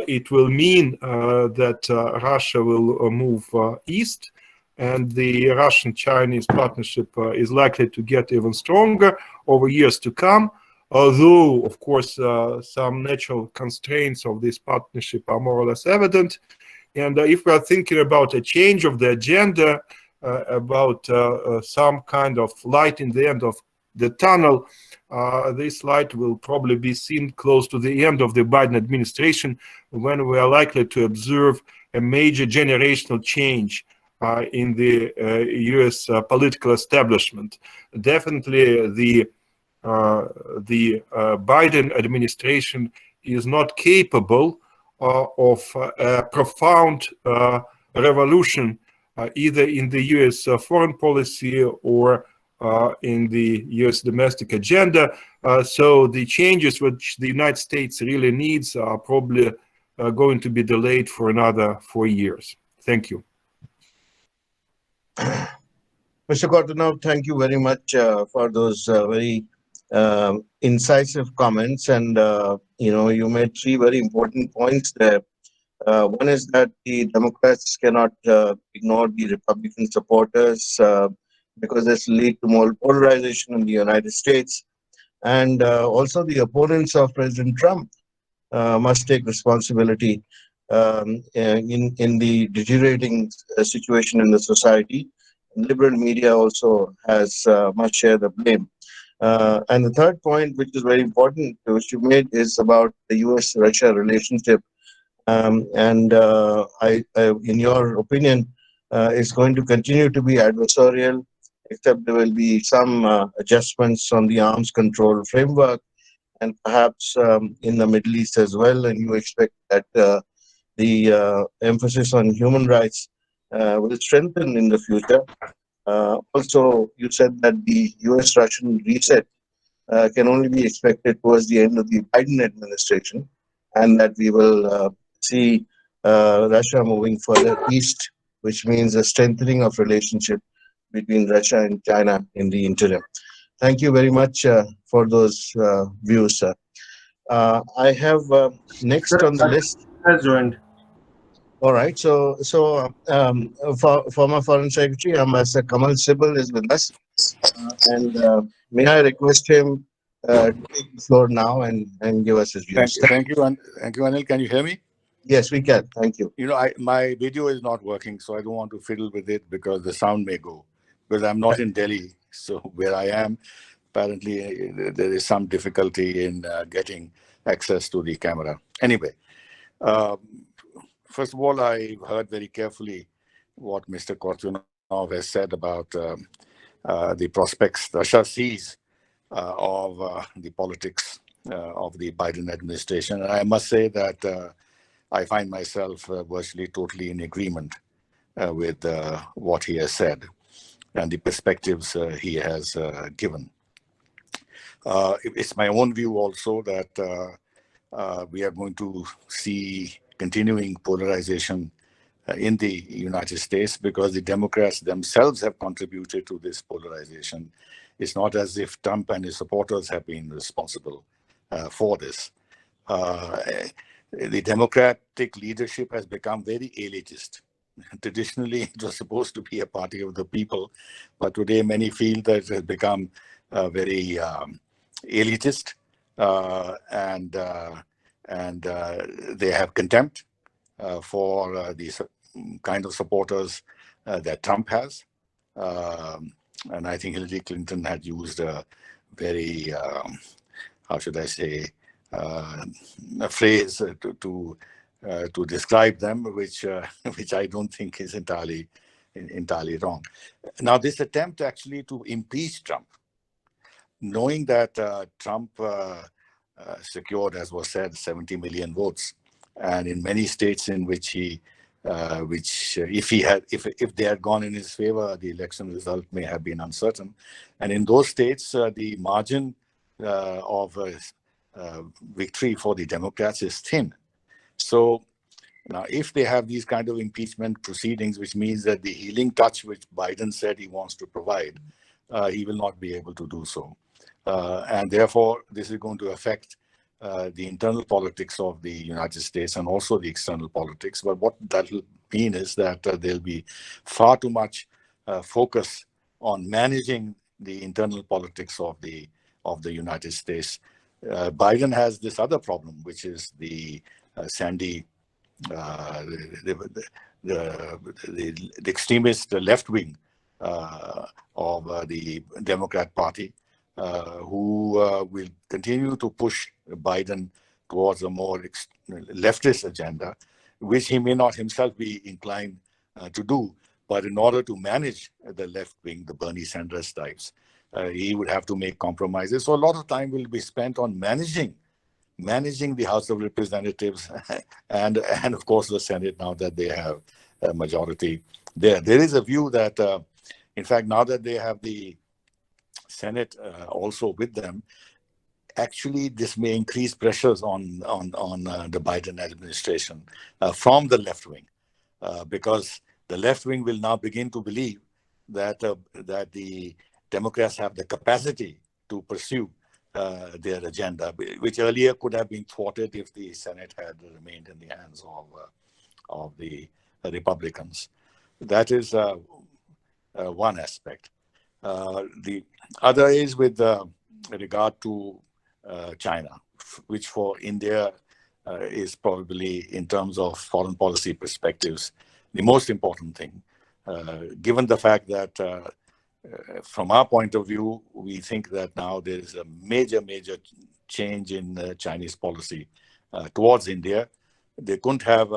It will mean that Russia will move east, and the Russian-Chinese partnership is likely to get even stronger over years to come. Although, of course, some natural constraints of this partnership are more or less evident. And if we are thinking about a change of the agenda, about some kind of light in the end of the tunnel, this light will probably be seen close to the end of the Biden administration, when we are likely to observe a major generational change in the US political establishment. Definitely the Biden administration is not capable of a profound revolution either in the US foreign policy or in the US domestic agenda. So the changes which the United States really needs are probably going to be delayed for another 4 years. Thank you. Mr. Kortunov, thank you very much for those very incisive comments. And, you made three very important points there. One is that the Democrats cannot ignore the Republican supporters because this will lead to more polarization in the United States. And also the opponents of President Trump must take responsibility in the deteriorating situation in the society. Liberal media also must share the blame. And the third point, which is very important, which you made, is about the US-Russia relationship. In your opinion, it's going to continue to be adversarial, except there will be some adjustments on the arms control framework, and perhaps in the Middle East as well. And you expect that the emphasis on human rights will strengthen in the future. Also, you said that the US-Russian reset can only be expected towards the end of the Biden administration, and that we will see Russia moving further east, which means a strengthening of relationship between Russia and China in the interim. Thank you very much for those views, sir. I have next on the list. Has joined. All right. So former Foreign Secretary Ambassador Kamal Sibal is with us, and may I request him to take the floor now and give us his views. Thank you, Anil. Can you hear me? Yes, we can. Thank you. My video is not working, so I don't want to fiddle with it because the sound may go. Because I'm not in Delhi, so where I am, apparently there is some difficulty in getting access to the camera. Anyway, first of all, I heard very carefully what Mr. Kortunov has said about the prospects Russia sees of the politics of the Biden administration. And I must say that I find myself virtually totally in agreement with what he has said and the perspectives he has given. It's my own view also that we are going to see continuing polarization in the United States because the Democrats themselves have contributed to this polarization. It's not as if Trump and his supporters have been responsible for this. The Democratic leadership has become very elitist traditionally it was supposed to be a party of the people, but today many feel that it has become very elitist, and they have contempt for these kind of supporters that Trump has. And I think Hillary Clinton had used a very, how should I say, a phrase to describe them, which which I don't think is entirely wrong. Now, this attempt actually to impeach Trump, knowing that Trump secured, as was said, 70 million votes, and in many states in which if they had gone in his favor, the election result may have been uncertain, and in those states the margin of victory for the Democrats is thin. So now, if they have these kind of impeachment proceedings, which means that the healing touch which Biden said he wants to provide, he will not be able to do so. And therefore, this is going to affect the internal politics of the United States and also the external politics. But what that will mean is that there'll be far too much focus on managing the internal politics of the United States. Biden has this other problem, which is the Sandy, the extremist left wing of the Democrat Party, who will continue to push Biden towards a more leftist agenda, which he may not himself be inclined to do. But in order to manage the left wing, the Bernie Sanders types, he would have to make compromises. So a lot of time will be spent on managing the House of Representatives and of course the Senate, now that they have a majority there. There is a view that, in fact, now that they have the Senate also with them, actually this may increase pressures on the Biden administration from the left wing, because the left wing will now begin to believe that the Democrats have the capacity to pursue their agenda, which earlier could have been thwarted if the Senate had remained in the hands of the Republicans. That is one aspect. The other is with regard to China, which for India is probably, in terms of foreign policy perspectives, the most important thing, given the fact that from our point of view, we think that now there is a major change in Chinese policy towards India. They couldn't have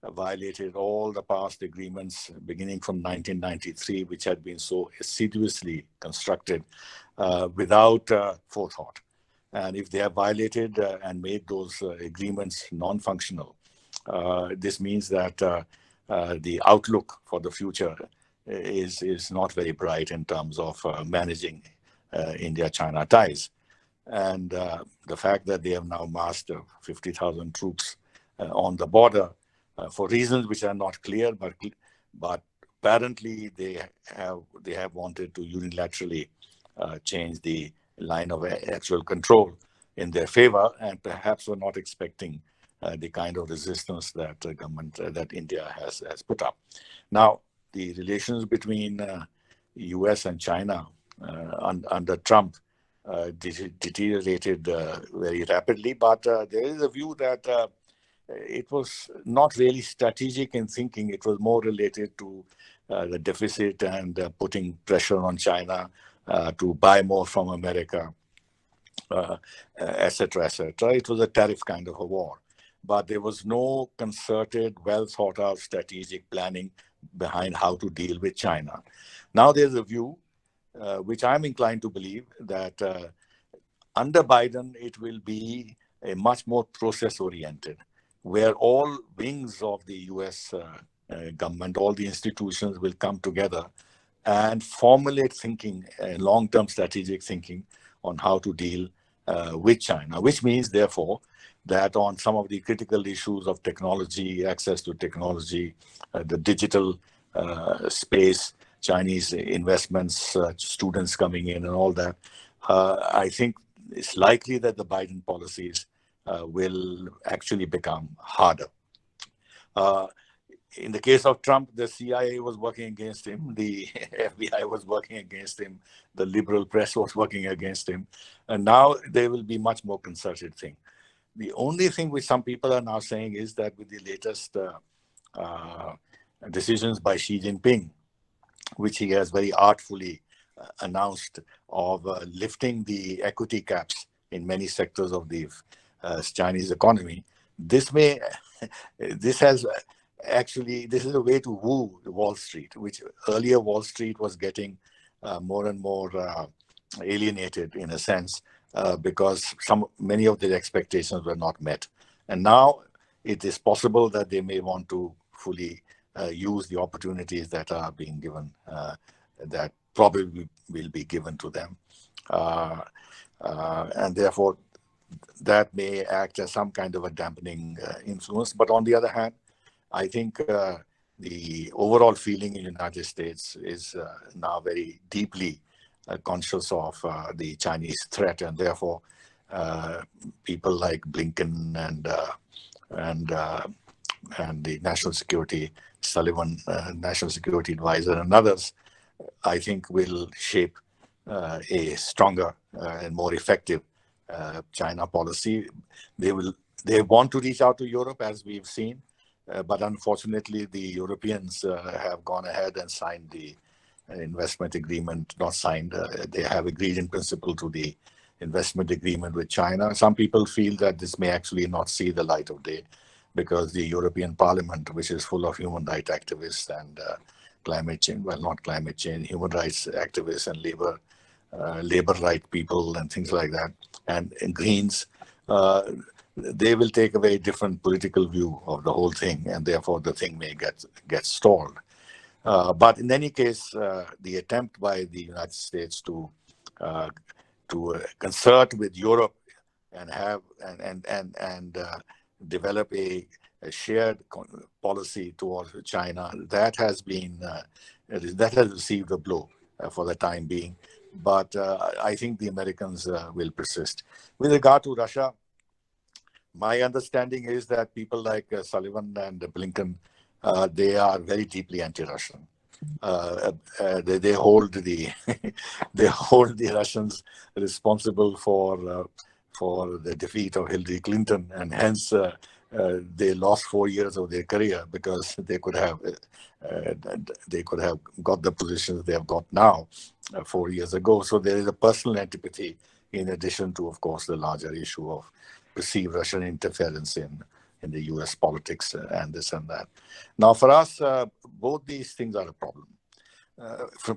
violated all the past agreements beginning from 1993, which had been so assiduously constructed without forethought. And if they have violated and made those agreements non-functional, this means that the outlook for the future is not very bright in terms of managing India-China ties. And the fact that they have now massed 50,000 troops on the border for reasons which are not clear, but apparently they have wanted to unilaterally change the line of actual control in their favor, and perhaps were not expecting the kind of resistance that that India has put up. Now, the relations between U.S. and China under Trump deteriorated very rapidly, but there is a view that it was not really strategic in thinking. It was more related to the deficit and putting pressure on China to buy more from America, etc., etc. It was a tariff kind of a war, but there was no concerted, well thought out strategic planning behind how to deal with China. Now there's a view, which I'm inclined to believe, that under Biden, it will be a much more process-oriented, where all wings of the US government, all the institutions will come together and formulate thinking, long-term strategic thinking on how to deal with China, which means, therefore, that on some of the critical issues of technology, access to technology, the digital space, Chinese investments, students coming in and all that, I think it's likely that the Biden policies will actually become harder. in the case of Trump, the CIA was working against him, the FBI was working against him, the liberal press was working against him, and now there will be much more concerted thing. The only thing which some people are now saying is that with the latest decisions by Xi Jinping, which he has very artfully announced of lifting the equity caps in many sectors of the Chinese economy, this has actually, this is a way to woo Wall Street, which earlier Wall Street was getting more and more alienated in a sense because many of their expectations were not met. And now it is possible that they may want to fully use the opportunities that are being given, that probably will be given to them. And therefore, that may act as some kind of a dampening influence. But on the other hand, I think the overall feeling in the United States is now very deeply conscious of the Chinese threat, and therefore people like Blinken and the National Security Sullivan, National Security Advisor, and others, I think will shape a stronger and more effective China policy. They want to reach out to Europe, as we've seen, but unfortunately the Europeans have gone ahead and signed the investment agreement, not signed, they have agreed in principle to the investment agreement with China. Some people feel that this may actually not see the light of day because the European Parliament, which is full of human rights activists and climate change, well, not climate change, human rights activists and labor right people and things like that, and Greens, they will take a very different political view of the whole thing, and therefore the thing may get stalled. But in any case, the attempt by the United States to concert with Europe and have and develop a shared policy towards China, that has received a blow for the time being. But I think the Americans will persist. With regard to Russia, my understanding is that people like Sullivan and Blinken, they are very deeply anti-Russian. They hold the they hold the Russians responsible for the defeat of Hillary Clinton, and hence they lost 4 years of their career because they could have got the positions they have got now 4 years ago. So there is a personal antipathy in addition to, of course, the larger issue of perceived Russian interference in the US politics and this and that. Now, for us, both these things are a problem.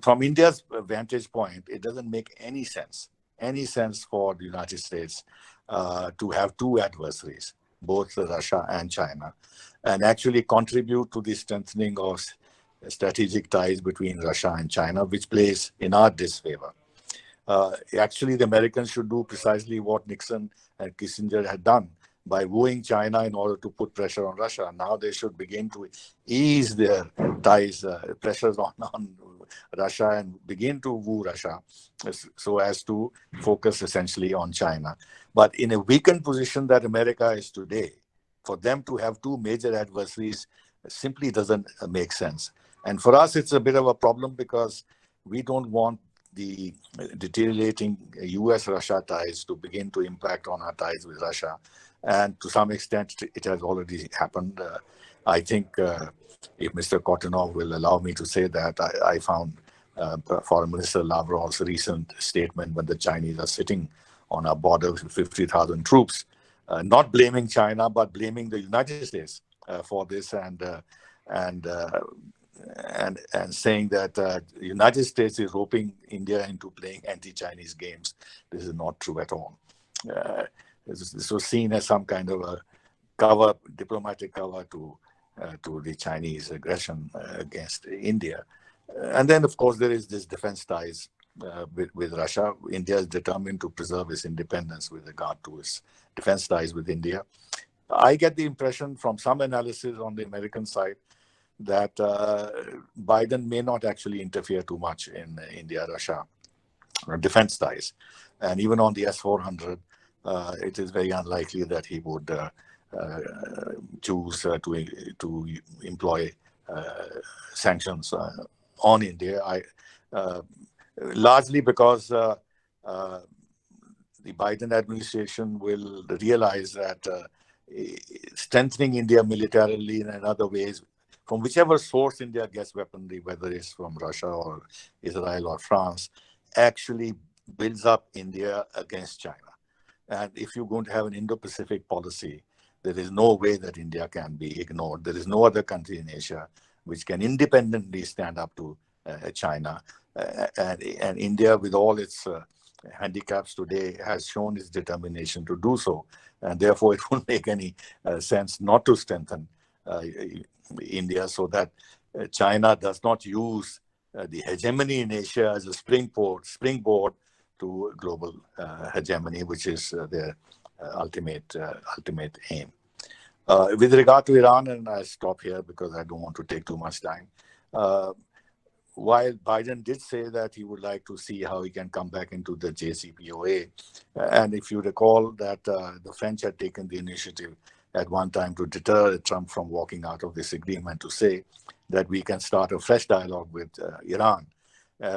From India's vantage point, it doesn't make any sense for the United States to have two adversaries, both Russia and China, and actually contribute to the strengthening of strategic ties between Russia and China, which plays in our disfavor. Actually, the Americans should do precisely what Nixon and Kissinger had done by wooing China in order to put pressure on Russia. Now they should begin to ease their ties, pressures on Russia, and begin to woo Russia so as to focus essentially on China. But in a weakened position that America is today, for them to have two major adversaries simply doesn't make sense. And for us, it's a bit of a problem because we don't want the deteriorating US-Russia ties to begin to impact on our ties with Russia. And to some extent, it has already happened. I think if Mr. Kortunov will allow me to say that, I found Foreign Minister Lavrov's recent statement when the Chinese are sitting on our border with 50,000 troops, not blaming China, but blaming the United States for this, and saying that the United States is roping India into playing anti-Chinese games. This is not true at all. This was seen as some kind of a diplomatic cover to the Chinese aggression against India. And then, of course, there is this defense ties with Russia. India is determined to preserve its independence with regard to its defense ties with India. I get the impression from some analysis on the American side that Biden may not actually interfere too much in India-Russia defense ties. And even on the S-400, it is very unlikely that he would choose to employ sanctions on India. Largely because the Biden administration will realize that strengthening India militarily and in other ways, from whichever source India gets weaponry, whether it's from Russia or Israel or France, actually builds up India against China. And if you're going to have an Indo-Pacific policy, there is no way that India can be ignored. There is no other country in Asia which can independently stand up to China. And India, with all its handicaps today, has shown its determination to do so. And therefore, it won't make any sense not to strengthen India, so that China does not use the hegemony in Asia as a springboard to global hegemony, which is their ultimate aim. With regard to Iran, and I'll stop here because I don't want to take too much time. While Biden did say that he would like to see how he can come back into the JCPOA, and if you recall that the French had taken the initiative at one time to deter Trump from walking out of this agreement, to say that we can start a fresh dialogue with Iran,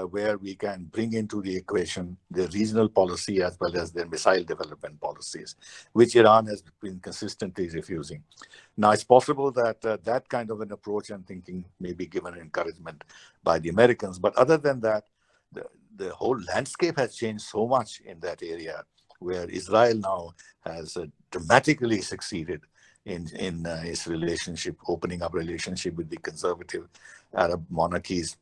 where we can bring into the equation their regional policy as well as their missile development policies, which Iran has been consistently refusing. Now, it's possible that that kind of an approach and thinking may be given encouragement by the Americans. But other than that, the whole landscape has changed so much in that area, where Israel now has dramatically succeeded in its relationship, opening up relationship with the conservative Arab monarchies,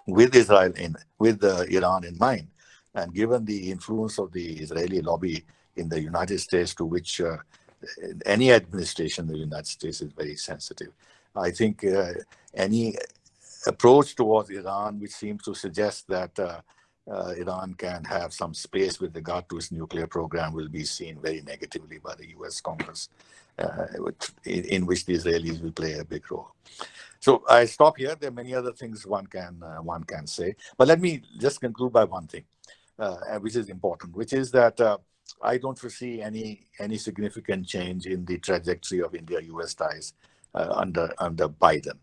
with Iran in mind, and given the influence of the Israeli lobby in the United States, to which any administration in the United States is very sensitive, I think any approach towards Iran, which seems to suggest that Iran can have some space with regard to its nuclear program, will be seen very negatively by the U.S. Congress, in which the Israelis will play a big role. So I stop here. There are many other things one can say, but let me just conclude by one thing, which is important, which is that I don't foresee any significant change in the trajectory of India-US ties under Biden,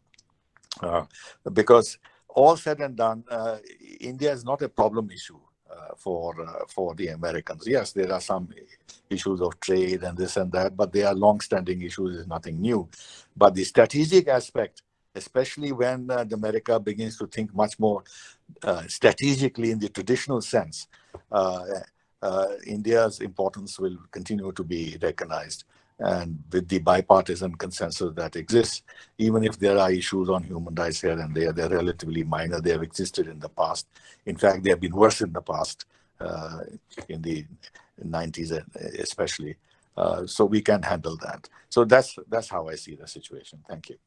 because all said and done, India is not a problem issue for the Americans. Yes, there are some issues of trade and this and that, but they are long-standing issues. It's nothing new. But the strategic aspect, especially when America begins to think much more strategically in the traditional sense, India's importance will continue to be recognized. And with the bipartisan consensus that exists, even if there are issues on human rights here and there, they're relatively minor. They have existed in the past. In fact, they have been worse in the past, in the 90s especially. So we can handle that. So that's how I see the situation. Thank you.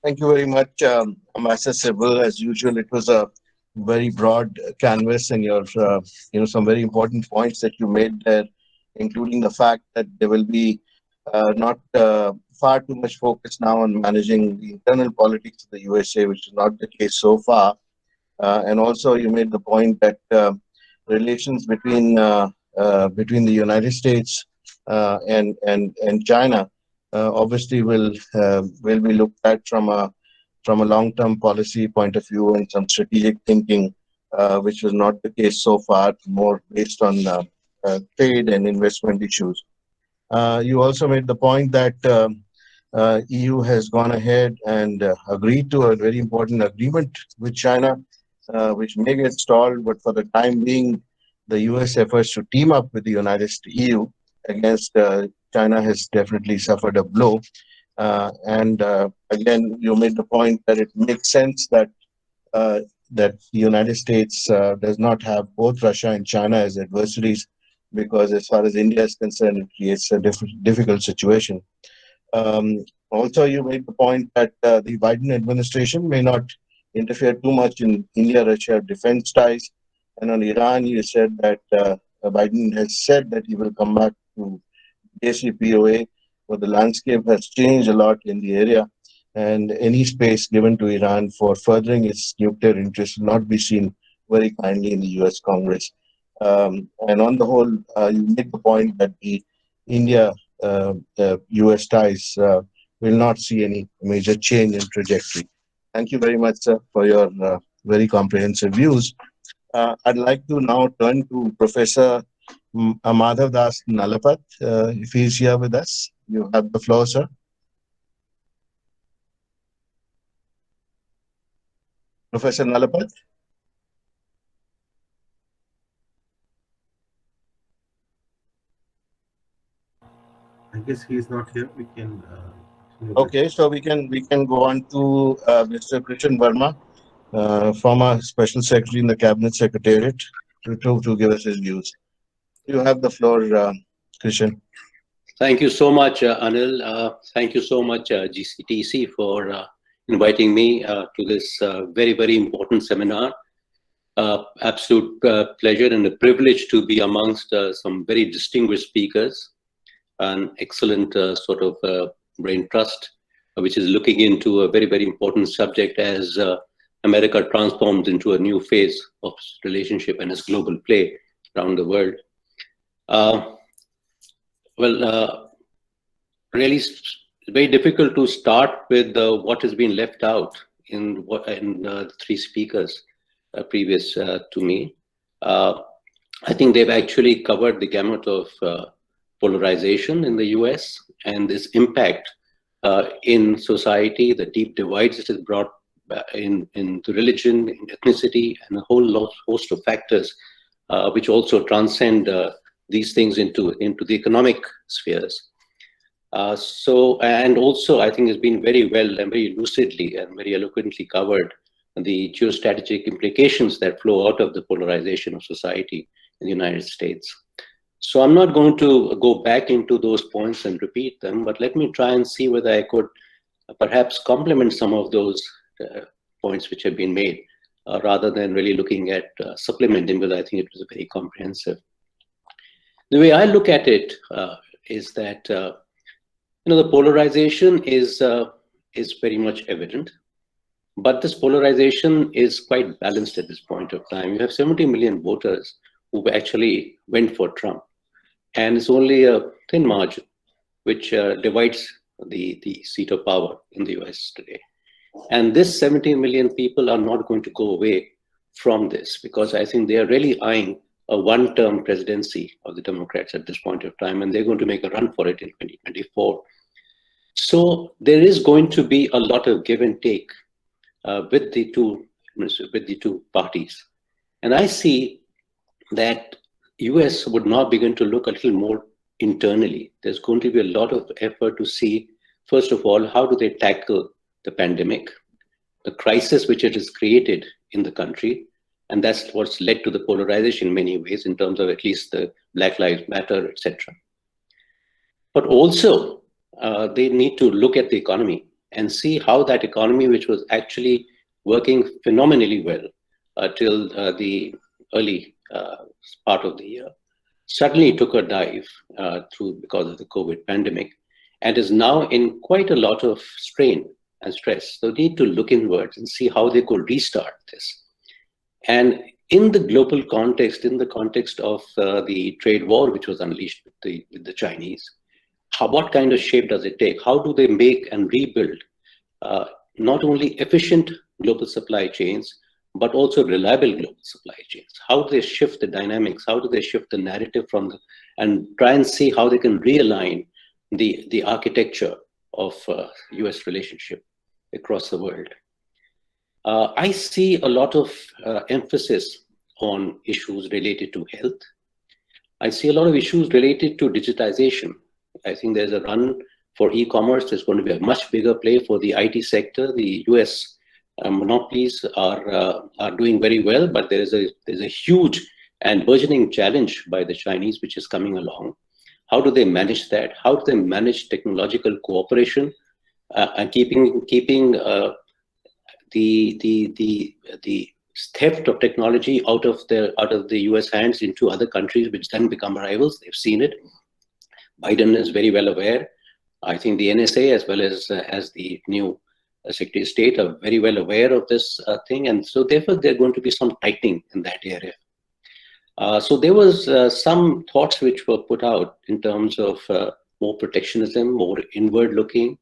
Thank you very much, Ambassador Sibbal. As usual, it was a very broad canvas, and your some very important points that you made there, including the fact that there will be not far too much focus now on managing the internal politics of the USA, which is not the case so far. And also, you made the point that relations between the United States and China obviously will be looked at from a long-term policy point of view and some strategic thinking, which was not the case so far, more based on trade and investment issues. You also made the point that EU has gone ahead and agreed to a very important agreement with China, which may get stalled, but for the time being, the US efforts to team up with the EU against China has definitely suffered a blow. And again, you made the point that it makes sense that the United States does not have both Russia and China as adversaries, because as far as India is concerned, it creates a difficult situation. Also, you made the point that the Biden administration may not interfere too much in India-Russia defense ties. And on Iran, you said that Biden has said that he will come back to JCPOA, but the landscape has changed a lot in the area, and any space given to Iran for furthering its nuclear interests will not be seen very kindly in the US Congress. And on the whole, you made the point that the India-US ties will will not see any major change in trajectory. Thank you very much, sir, for your very comprehensive views. I'd like to now turn to Professor Madhav Das Nalapat, if he's here with us. You have the floor, sir. Professor Nalapat? I guess he is not here. We can. Okay, so we can go on to Mr. Krishan Verma, former Special Secretary in the Cabinet Secretariat, to give us his views. You have the floor, Krishan. Thank you so much, Anil. Thank you so much, GCTC, for inviting me to this very, very important seminar. Absolute pleasure and a privilege to be amongst some very distinguished speakers. An excellent sort of brain trust, which is looking into a very, very important subject as America transforms into a new phase of relationship and its global play around the world. Really, it's very difficult to start with what has been left out in the three speakers previous to me. I think they've actually covered the gamut of polarization in the US and this impact in society, the deep divides it has brought into religion, in ethnicity, and a whole host of factors which also transcend these things into the economic spheres. And also I think it's been very well and very lucidly and very eloquently covered the geostrategic implications that flow out of the polarization of society in the United States. So I'm not going to go back into those points and repeat them, but let me try and see whether I could perhaps complement some of those points which have been made, rather than really looking at supplementing, because I think it was very comprehensive. The way I look at it is that the polarization is very much evident, but this polarization is quite balanced at this point of time. You have 70 million voters who actually went for Trump, and it's only a thin margin which divides the seat of power in the US today. And this 70 million people are not going to go away from this, because I think they are really eyeing a one-term presidency of the Democrats at this point of time, and they're going to make a run for it in 2024. So there is going to be a lot of give and take with the two parties. And I see that US would now begin to look a little more internally. There's going to be a lot of effort to see, first of all, how do they tackle the pandemic, the crisis which it has created in the country, and that's what's led to the polarization in many ways in terms of at least the Black Lives Matter, etc. But also, they need to look at the economy and see how that economy, which was actually working phenomenally well till the early part of the year, suddenly took a dive because of the COVID pandemic, and is now in quite a lot of strain and stress. So they need to look inwards and see how they could restart this. And in the global context, in the context of the trade war which was unleashed with the Chinese, what kind of shape does it take? How do they make and rebuild not only efficient global supply chains, but also reliable global supply chains? How do they shift the dynamics? How do they shift the narrative and try and see how they can realign the architecture of US relationship across the world? I see a lot of emphasis on issues related to health. I see a lot of issues related to digitization. I think there's a run for e-commerce. There's going to be a much bigger play for the IT sector. The US monopolies are doing very well, but there's a huge and burgeoning challenge by the Chinese which is coming along. How do they manage that? How do they manage technological cooperation and keeping the theft of technology out of the US hands into other countries, which then become rivals? They've seen it. Biden is very well aware. I think the NSA, as well as the new Secretary of State, are very well aware of this thing, and so therefore there's going to be some tightening in that area. So there was some thoughts which were put out in terms of more protectionism, more inward looking,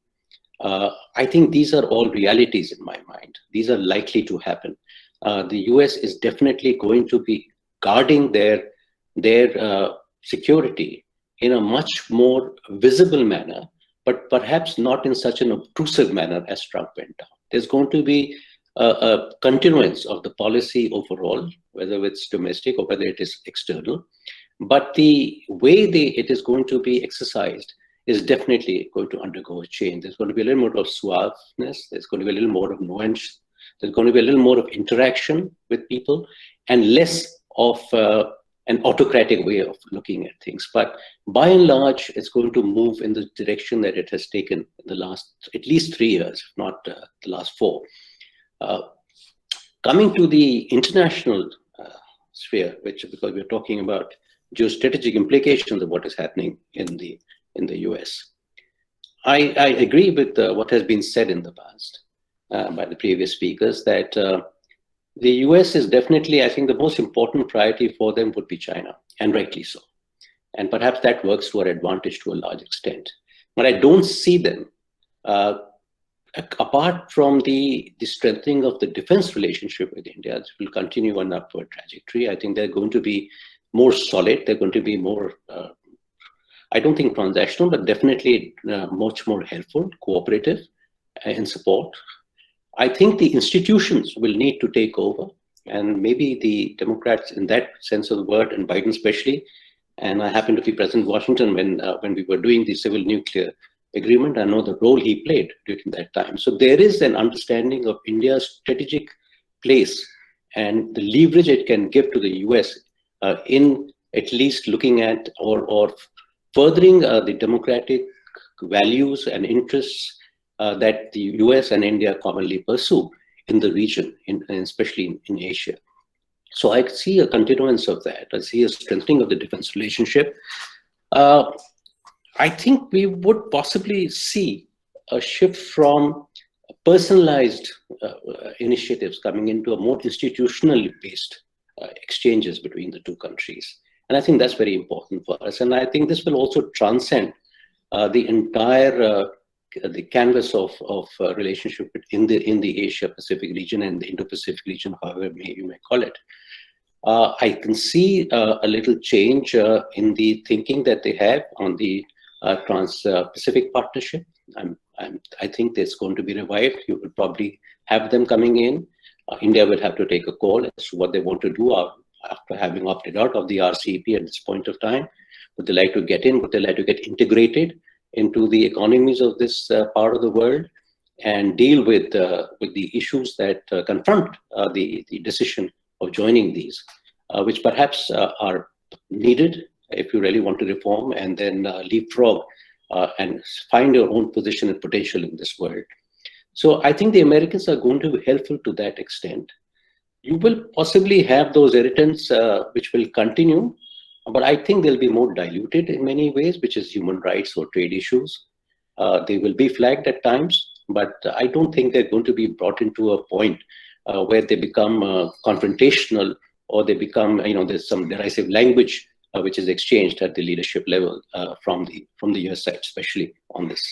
I think these are all realities in my mind. These are likely to happen. The US is definitely going to be guarding their security in a much more visible manner, but perhaps not in such an obtrusive manner as Trump went down. There's going to be a continuance of the policy overall, whether it's domestic or whether it is external. But the way it is going to be exercised is definitely going to undergo a change. There's going to be a little more of suaveness. There's going to be a little more of nuance. There's going to be a little more of interaction with people and less of an autocratic way of looking at things. But by and large, it's going to move in the direction that it has taken in the last at least 3 years, if not the last 4. Coming to the international sphere, because we're talking about geostrategic implications of what is happening in the US. I agree with what has been said in the past by the previous speakers, that the US is definitely, I think, the most important priority for them would be China, and rightly so. And perhaps that works to our advantage to a large extent. But I don't see them, apart from the strengthening of the defense relationship with India, which will continue on an upward trajectory. I think they're going to be more solid. They're going to be more, I don't think transactional, but definitely much more helpful, cooperative in support. I think the institutions will need to take over, and maybe the Democrats in that sense of the word, and Biden especially, and I happened to be present in Washington when we were doing the civil nuclear agreement. I know the role he played during that time. So there is an understanding of India's strategic place and the leverage it can give to the US in at least looking at or furthering the democratic values and interests that the US and India commonly pursue in the region, and especially in Asia. So I see a continuance of that. I see a strengthening of the defense relationship. I think we would possibly see a shift from personalized initiatives coming into a more institutionally based exchanges between the two countries. And I think that's very important for us. And I think this will also transcend the entire the canvas of relationship in the Asia-Pacific region and the Indo-Pacific region, however you may call it. I can see a little change in the thinking that they have on the Trans-Pacific Partnership. I think that's going to be revived. You will probably have them coming in. India will have to take a call as to what they want to do after having opted out of the RCEP at this point of time. Would they like to get in? Would they like to get integrated into the economies of this part of the world and deal with the issues that confront the decision of joining these, which perhaps are needed if you really want to reform and then leapfrog and find your own position and potential in this world. So I think the Americans are going to be helpful to that extent. You will possibly have those irritants which will continue, but I think they'll be more diluted in many ways, which is human rights or trade issues. They will be flagged at times, but I don't think they're going to be brought into a point where they become confrontational, or they become, there's some derisive language which is exchanged at the leadership level from the US side, especially on this.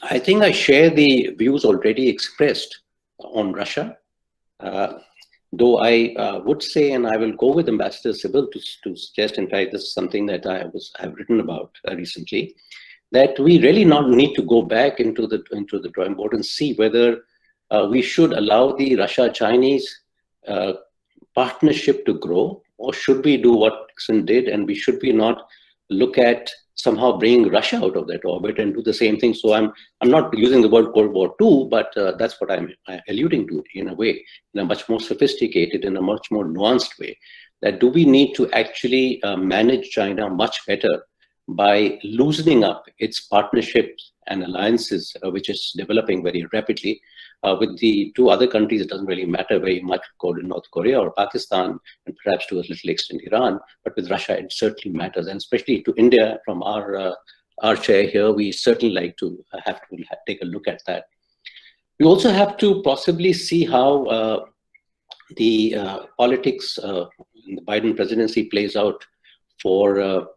I think I share the views already expressed on Russia. Though I would say, and I will go with Ambassador Sybil to suggest, in fact, this is something that I have written about recently, that we really not need to go back into the drawing board and see whether we should allow the Russia-Chinese partnership to grow, or should we do what Nixon did, and we should we not look at somehow bringing Russia out of that orbit and do the same thing. So I'm not using the word Cold War II, but that's what I'm alluding to in a way, in a much more sophisticated, in a much more nuanced way, that do we need to actually manage China much better by loosening up its partnerships and alliances, which is developing very rapidly. With the two other countries, it doesn't really matter very much, called North Korea or Pakistan, and perhaps to a little extent Iran. But with Russia, it certainly matters, and especially to India, from our chair here, we certainly like to take a look at that. We also have to possibly see how the politics in the Biden presidency plays out for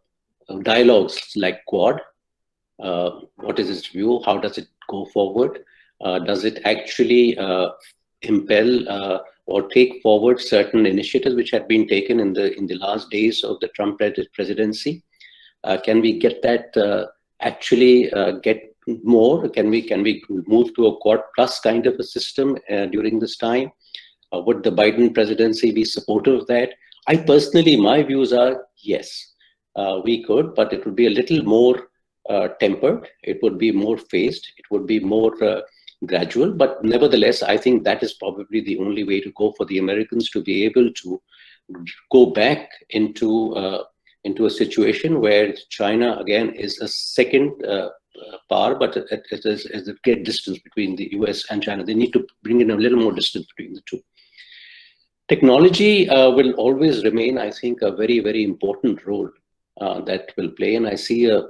dialogues like Quad, What is its view? How does it go forward? Does it actually impel or take forward certain initiatives which had been taken in the last days of the Trump presidency? Can we get that actually get more? Can we move to a Quad Plus kind of a system during this time? Would the Biden presidency be supportive of that? I personally, my views are yes, we could, but it would be a little more tempered. It would be more phased. It would be more gradual. But nevertheless, I think that is probably the only way to go for the Americans to be able to go back into a situation where China again is a second power, but it is a great distance between the US and China. They need to bring in a little more distance between the two. Technology will always remain, I think, a very, very important role that will play. And I see a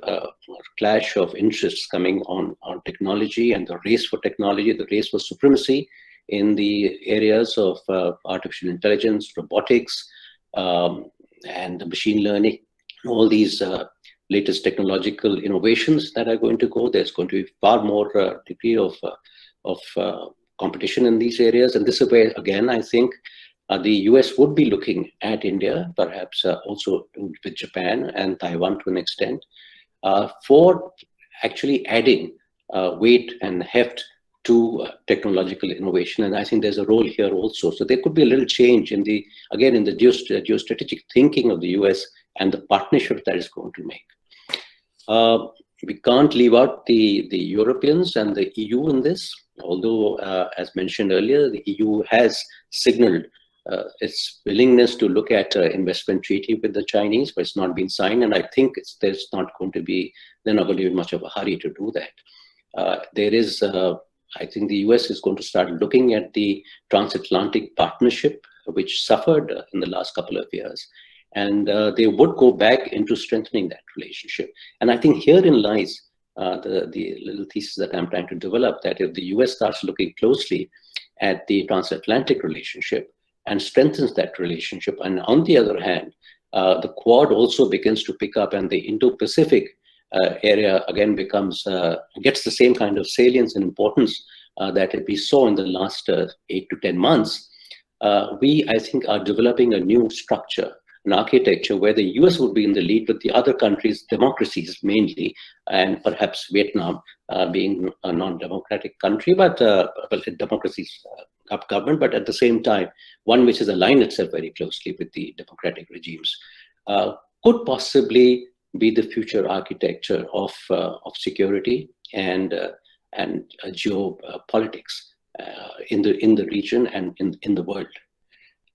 clash of interests coming on technology and the race for technology, the race for supremacy in the areas of artificial intelligence, robotics, and machine learning, all these latest technological innovations that are going to go. There's going to be far more degree of competition in these areas. And this is where, again, I think the US would be looking at India, perhaps also with Japan and Taiwan to an extent, for actually adding weight and heft to technological innovation. And I think there's a role here also. So there could be a little change in the geostrategic thinking of the US and the partnership that is going to make. We can't leave out the Europeans and the EU in this, although, as mentioned earlier, the EU has signaled its willingness to look at an investment treaty with the Chinese, but it's not been signed. And I think they're not going to be much of a hurry to do that. I think the US is going to start looking at the transatlantic partnership, which suffered in the last couple of years. And they would go back into strengthening that relationship. And I think herein lies the little thesis that I'm trying to develop, that if the US starts looking closely at the transatlantic relationship and strengthens that relationship, and on the other hand, the Quad also begins to pick up, and the Indo-Pacific area again gets the same kind of salience and importance that we saw in the last 8 to 10 months, we, I think, are developing a new structure, an architecture where the US would be in the lead with the other countries, democracies mainly, and perhaps Vietnam being a non-democratic country, but democracies government, but at the same time, one which has aligned itself very closely with the democratic regimes, could possibly be the future architecture of security and geopolitics in the region and in the world.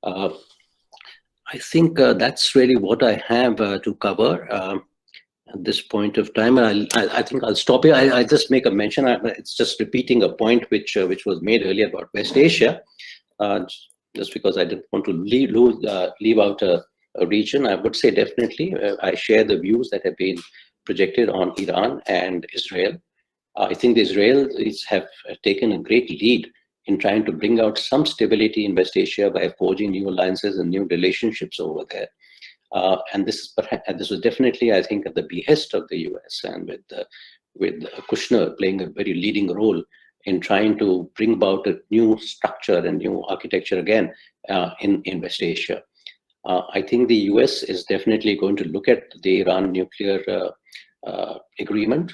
I think that's really what I have to cover at this point of time. And I think I'll stop here. I just make a mention. It's just repeating a point which was made earlier about West Asia. Just because I didn't want to leave out a region, I would say definitely I share the views that have been projected on Iran and Israel. I think the Israelis have taken a great lead in trying to bring out some stability in West Asia by forging new alliances and new relationships over there. And this was definitely, I think, at the behest of the US, and with Kushner playing a very leading role in trying to bring about a new structure and new architecture again in West Asia. I think the US is definitely going to look at the Iran nuclear agreement.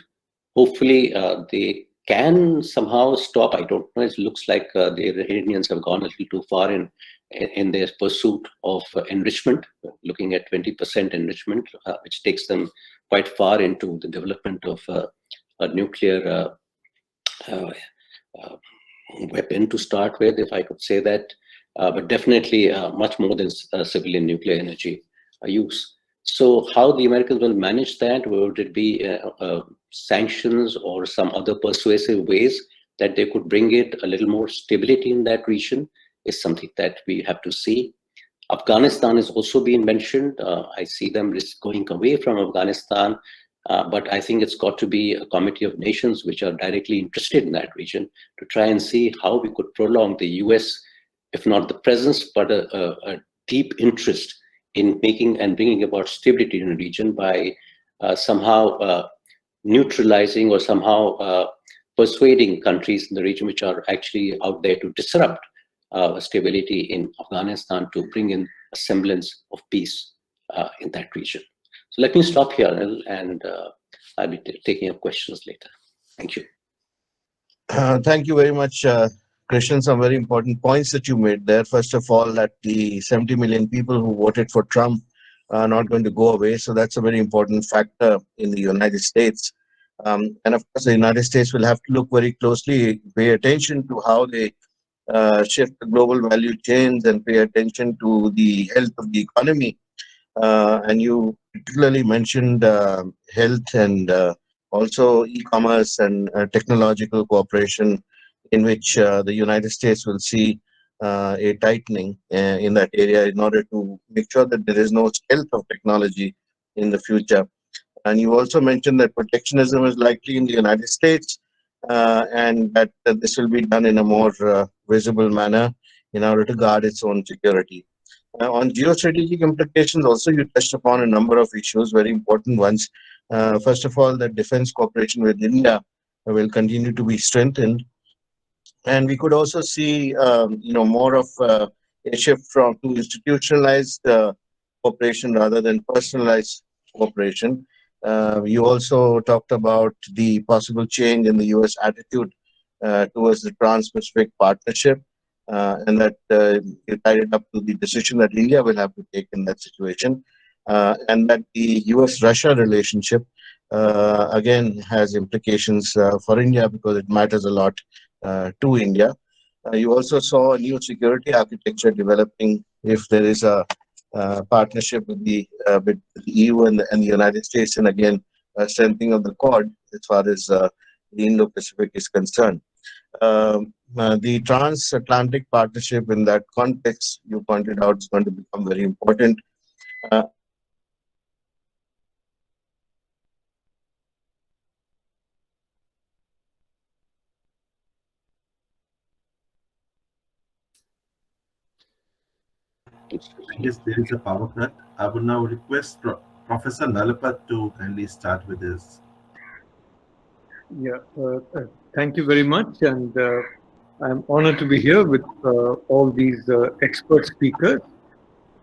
Hopefully, they can somehow stop. I don't know. It looks like the Iranians have gone a little too far in their pursuit of enrichment, looking at 20% enrichment, which takes them quite far into the development of a nuclear weapon to start with, if I could say that, but definitely much more than civilian nuclear energy use. So how the Americans will manage that? Would it be sanctions or some other persuasive ways that they could bring it a little more stability in that region, is something that we have to see. Afghanistan is also being mentioned. I see them going away from Afghanistan, but I think it's got to be a committee of nations which are directly interested in that region to try and see how we could prolong the US, if not the presence, but a deep interest in making and bringing about stability in the region by somehow neutralizing or somehow persuading countries in the region which are actually out there to disrupt stability in Afghanistan to bring in a semblance of peace in that region. So let me stop here, and I'll be taking up questions later. Thank you. Thank you very much, Christian. Some very important points that you made there. First of all, that the 70 million people who voted for Trump are not going to go away. So that's a very important factor in the United States. And of course, the United States will have to look very closely, pay attention to how they shift the global value chains and pay attention to the health of the economy. And you particularly mentioned health and also e-commerce and technological cooperation, in which the United States will see a tightening in that area in order to make sure that there is no stealth of technology in the future. And you also mentioned that protectionism is likely in the United States, and that this will be done in a more visible manner in order to guard its own security. On geostrategic implications, also you touched upon a number of issues, very important ones. First of all, that defense cooperation with India will continue to be strengthened, and we could also see, more of a shift from to institutionalized cooperation rather than personalized cooperation. You also talked about the possible change in the U.S. attitude towards the Trans-Pacific Partnership, and that you tied it up to the decision that India will have to take in that situation, and that the U.S.-Russia relationship again has implications for India because it matters a lot to India. You also saw a new security architecture developing if there is a partnership with the EU and the United States, and again, strengthening of the Quad as far as the Indo-Pacific is concerned. The transatlantic partnership in that context, you pointed out, is going to become very important. I guess there is a power cut. I would now request Professor Nalapat to kindly start with his. Yeah, thank you very much, and I'm honored to be here with all these expert speakers.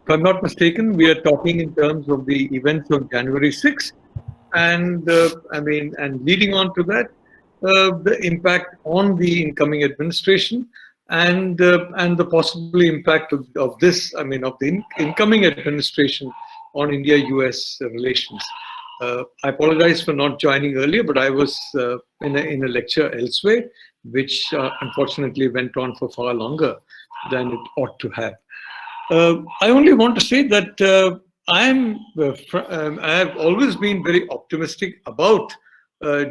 If I'm not mistaken, we are talking in terms of the events of January 6th, and and leading on to that, the impact on the incoming administration, and the possible impact of this, of the incoming administration on India-US relations. I apologize for not joining earlier, but I was in a lecture elsewhere, which unfortunately went on for far longer than it ought to have. I only want to say that I have always been very optimistic about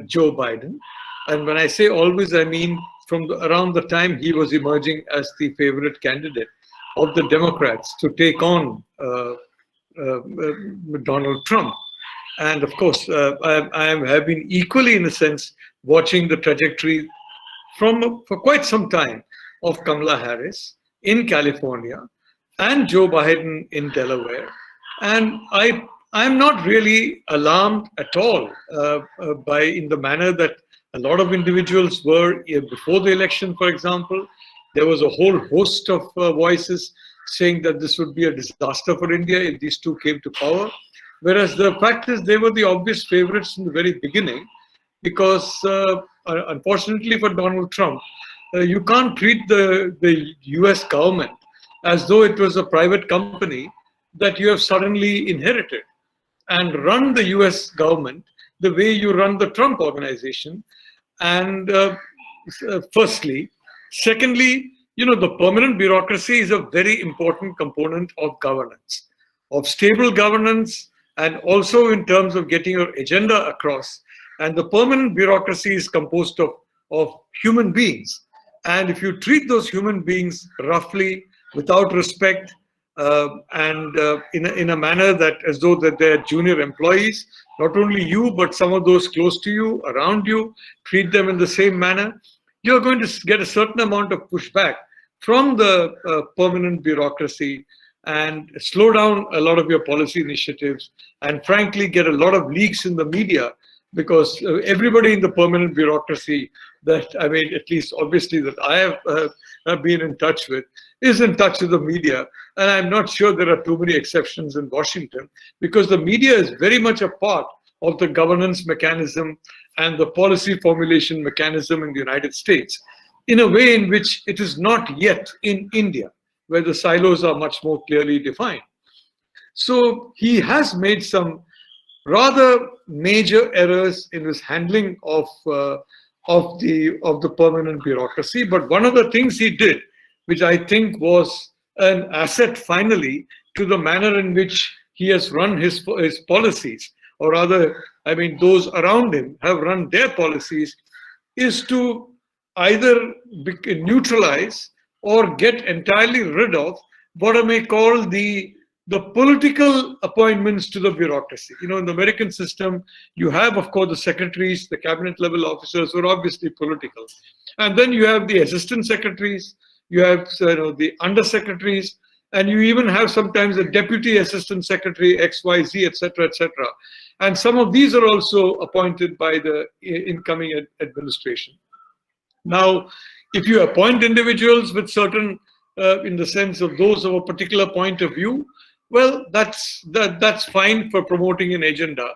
Joe Biden. And when I say always, I mean from around the time he was emerging as the favorite candidate of the Democrats to take on Donald Trump. And of course, I have been equally, in a sense, watching the trajectory for quite some time of Kamala Harris in California and Joe Biden in Delaware. And I'm not really alarmed at all in the manner that a lot of individuals were before the election, for example. There was a whole host of voices saying that this would be a disaster for India if these two came to power. Whereas the fact is they were the obvious favorites in the very beginning, because unfortunately for Donald Trump, you can't treat the US government as though it was a private company that you have suddenly inherited, and run the US government the way you run the Trump organization. And firstly. Secondly, the permanent bureaucracy is a very important component of governance, of stable governance, and also in terms of getting your agenda across. And the permanent bureaucracy is composed of human beings. And if you treat those human beings roughly, without respect, and in a manner that as though that they're junior employees, not only you, but some of those close to you, around you, treat them in the same manner, you're going to get a certain amount of pushback from the permanent bureaucracy and slow down a lot of your policy initiatives, and frankly get a lot of leaks in the media because everybody in the permanent bureaucracy that, I mean, at least obviously that I have been in touch with, is in touch with the media. And I'm not sure there are too many exceptions in Washington, because the media is very much a part of the governance mechanism and the policy formulation mechanism in the United States, in a way in which it is not yet in India, where the silos are much more clearly defined. So he has made some rather major errors in his handling of the permanent bureaucracy. But one of the things he did, which I think was an asset finally to the manner in which he has run his policies, or rather, I mean, those around him have run their policies, is to either neutralize or get entirely rid of what I may call the political appointments to the bureaucracy. You know, in the American system, you have, of course, the secretaries, the cabinet level officers who are obviously political. And then you have the assistant secretaries, you have the undersecretaries, and you even have sometimes a deputy assistant secretary, XYZ, etc., etc. And some of these are also appointed by the incoming administration. Now, if you appoint individuals with certain, in the sense of those of a particular point of view, well, that's fine for promoting an agenda.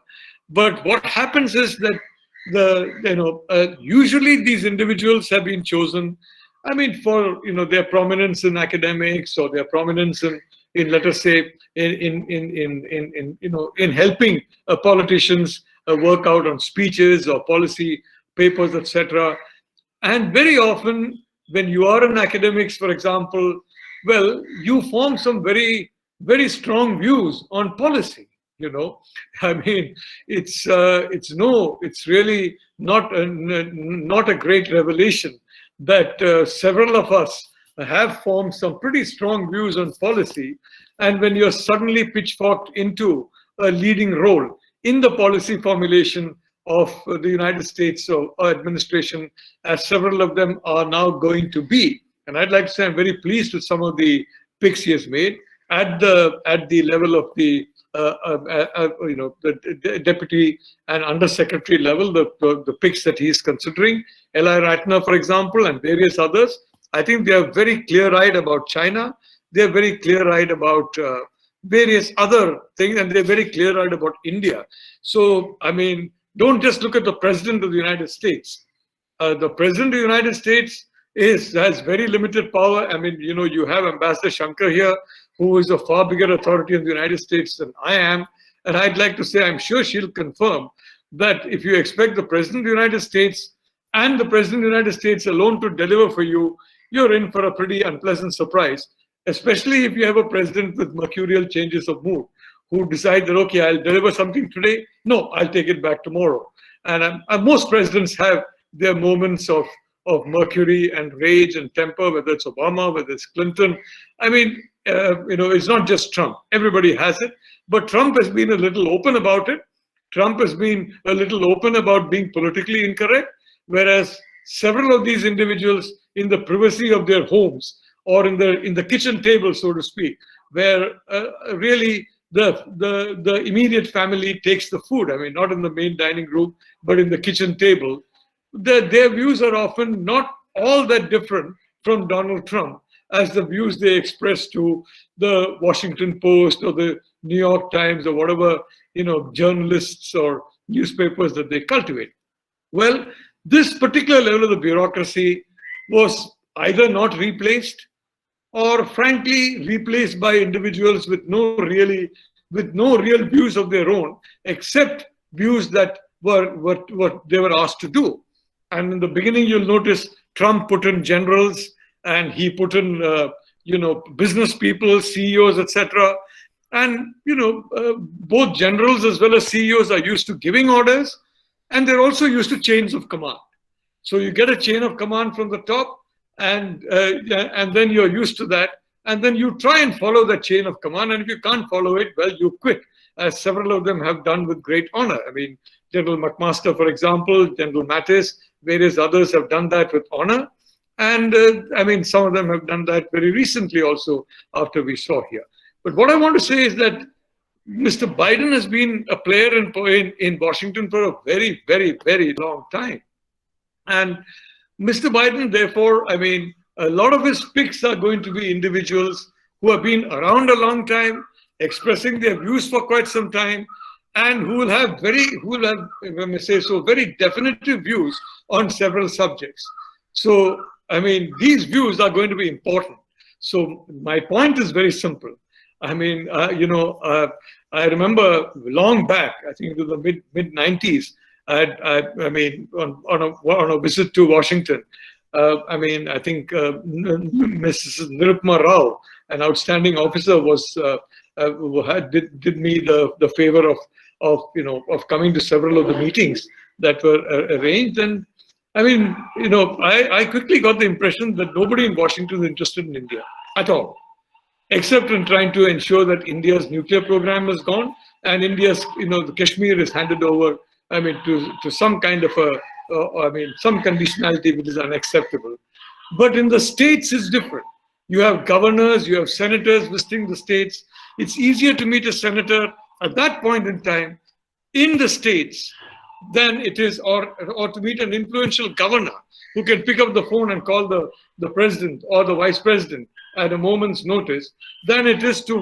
But what happens is that usually these individuals have been chosen, I mean, for their prominence in academics, or their prominence in let us say in helping politicians work out on speeches or policy papers, etc. And very often, when you are in academics, for example, well, you form some very, very strong views on policy. I mean, it's really not a great revelation that several of us have formed some pretty strong views on policy, and when you're suddenly pitchforked into a leading role in the policy formulation of the United States administration, as several of them are now going to be. And I'd like to say I'm very pleased with some of the picks he has made at the level of the the deputy and undersecretary level, the picks that he's considering. L.I. Ratner, for example, and various others. I think they are very clear-eyed about China. They're very clear-eyed about various other things, and they're very clear-eyed about India. So, I mean, don't just look at the President of the United States. The President of the United States has very limited power. I mean, you have Ambassador Shankar here, who is a far bigger authority in the United States than I am. And I'd like to say, I'm sure she'll confirm that if you expect the President of the United States and the President of the United States alone to deliver for you, you're in for a pretty unpleasant surprise, especially if you have a president with mercurial changes of mood, who decide that, okay, I'll deliver something today. No, I'll take it back tomorrow. And most presidents have their moments of mercury and rage and temper, whether it's Obama, whether it's Clinton. I mean, it's not just Trump. Everybody has it. But Trump has been a little open about it. Trump has been a little open about being politically incorrect, whereas several of these individuals in the privacy of their homes, or in the kitchen table, so to speak, where really the immediate family takes the food. I mean, not in the main dining room, but in the kitchen table. Their views are often not all that different from Donald Trump as the views they express to the Washington Post or the New York Times or whatever, journalists or newspapers that they cultivate. Well, this particular level of the bureaucracy was either not replaced, or frankly replaced by individuals with no real views of their own, except views that were what they were asked to do. And in the beginning, you'll notice Trump put in generals, and he put in business people, CEOs, etc. And both generals as well as CEOs are used to giving orders, and they're also used to chains of command. So you get a chain of command from the top, and then you're used to that, and then you try and follow that chain of command, and if you can't follow it, well, you quit, as several of them have done with great honor. I mean, General McMaster, for example, General Mattis, various others have done that with honor, and I mean, some of them have done that very recently also, after we saw here. But what I want to say is that Mr. Biden has been a player in Washington for a very, very, very long time. And Mr. Biden, therefore, I mean, a lot of his picks are going to be individuals who have been around a long time, expressing their views for quite some time, and who will have, if I may say so, very definitive views on several subjects. So, I mean, these views are going to be important. So my point is very simple. I mean, I remember long back, I think it was the mid 90s, I mean, on a visit to Washington, I mean, I think Mrs. Nirupma Rao, an outstanding officer, did me the favor of coming to several of the meetings that were arranged. And I mean, I quickly got the impression that nobody in Washington is interested in India at all, except in trying to ensure that India's nuclear program is gone and India's, the Kashmir is handed over, I mean, to some kind of some conditionality which is unacceptable. But in the states, it's different. You have governors, you have senators visiting the states. It's easier to meet a senator at that point in time in the states than it is, or to meet an influential governor who can pick up the phone and call the president or the vice president at a moment's notice, than it is to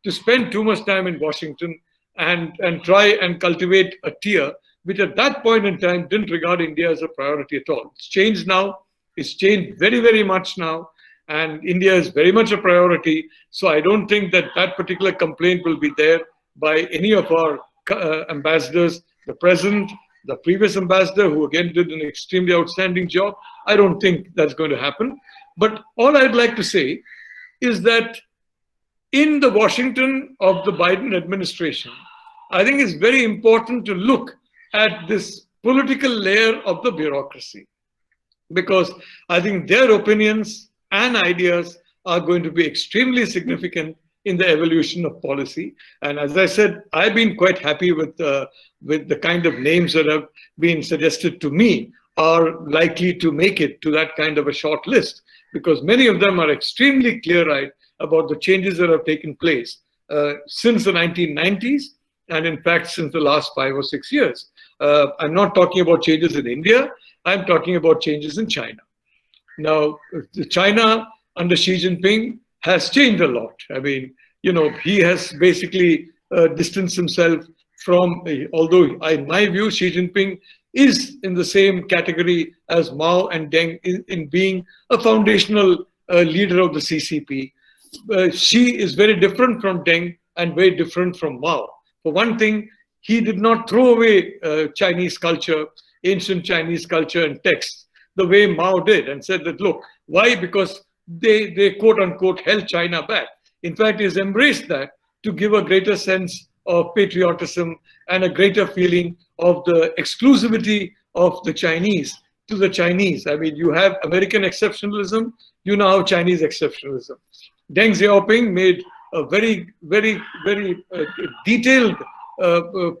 spend too much time in Washington and try and cultivate a tier which at that point in time didn't regard India as a priority at all. It's changed now. It's changed very, very much now. And India is very much a priority. So I don't think that particular complaint will be there by any of our ambassadors, the present, the previous ambassador, who again did an extremely outstanding job. I don't think that's going to happen. But all I'd like to say is that in the Washington of the Biden administration, I think it's very important to look at this political layer of the bureaucracy, because I think their opinions and ideas are going to be extremely significant in the evolution of policy. And as I said, I've been quite happy with the kind of names that have been suggested to me are likely to make it to that kind of a short list, because many of them are extremely clear-eyed about the changes that have taken place since the 1990s, and in fact, since the last 5 or 6 years. I'm not talking about changes in India, I'm talking about changes in China. Now, China under Xi Jinping has changed a lot. I mean, he has basically distanced himself from, although in my view, Xi Jinping is in the same category as Mao and Deng in being a foundational leader of the CCP. Xi is very different from Deng and very different from Mao. For one thing, he did not throw away Chinese culture, ancient Chinese culture and texts, the way Mao did, and said that, look, why? Because they quote unquote held China back. In fact, he's embraced that to give a greater sense of patriotism and a greater feeling of the exclusivity of the Chinese to the Chinese. I mean, you have American exceptionalism, you now have Chinese exceptionalism. Deng Xiaoping made a very, very, very detailed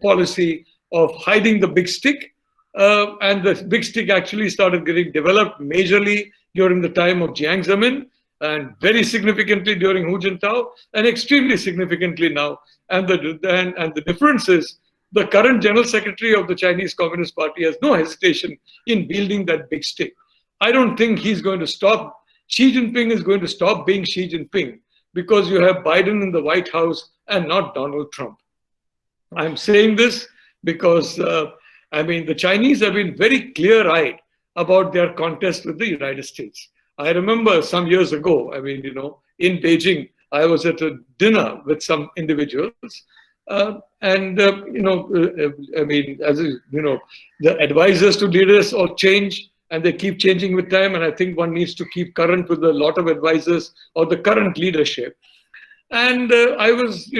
policy of hiding the big stick, and the big stick actually started getting developed majorly during the time of Jiang Zemin, and very significantly during Hu Jintao, and extremely significantly now. And the difference is the current General Secretary of the Chinese Communist Party has no hesitation in wielding that big stick. I don't think he's going to stop. Xi Jinping is going to stop being Xi Jinping because you have Biden in the White House and not Donald Trump. I'm saying this because, I mean, the Chinese have been very clear-eyed about their contest with the United States. I remember some years ago, I mean, in Beijing, I was at a dinner with some individuals, I mean, as the advisors to leaders all change, and they keep changing with time. And I think one needs to keep current with a lot of advisors or the current leadership. And I was,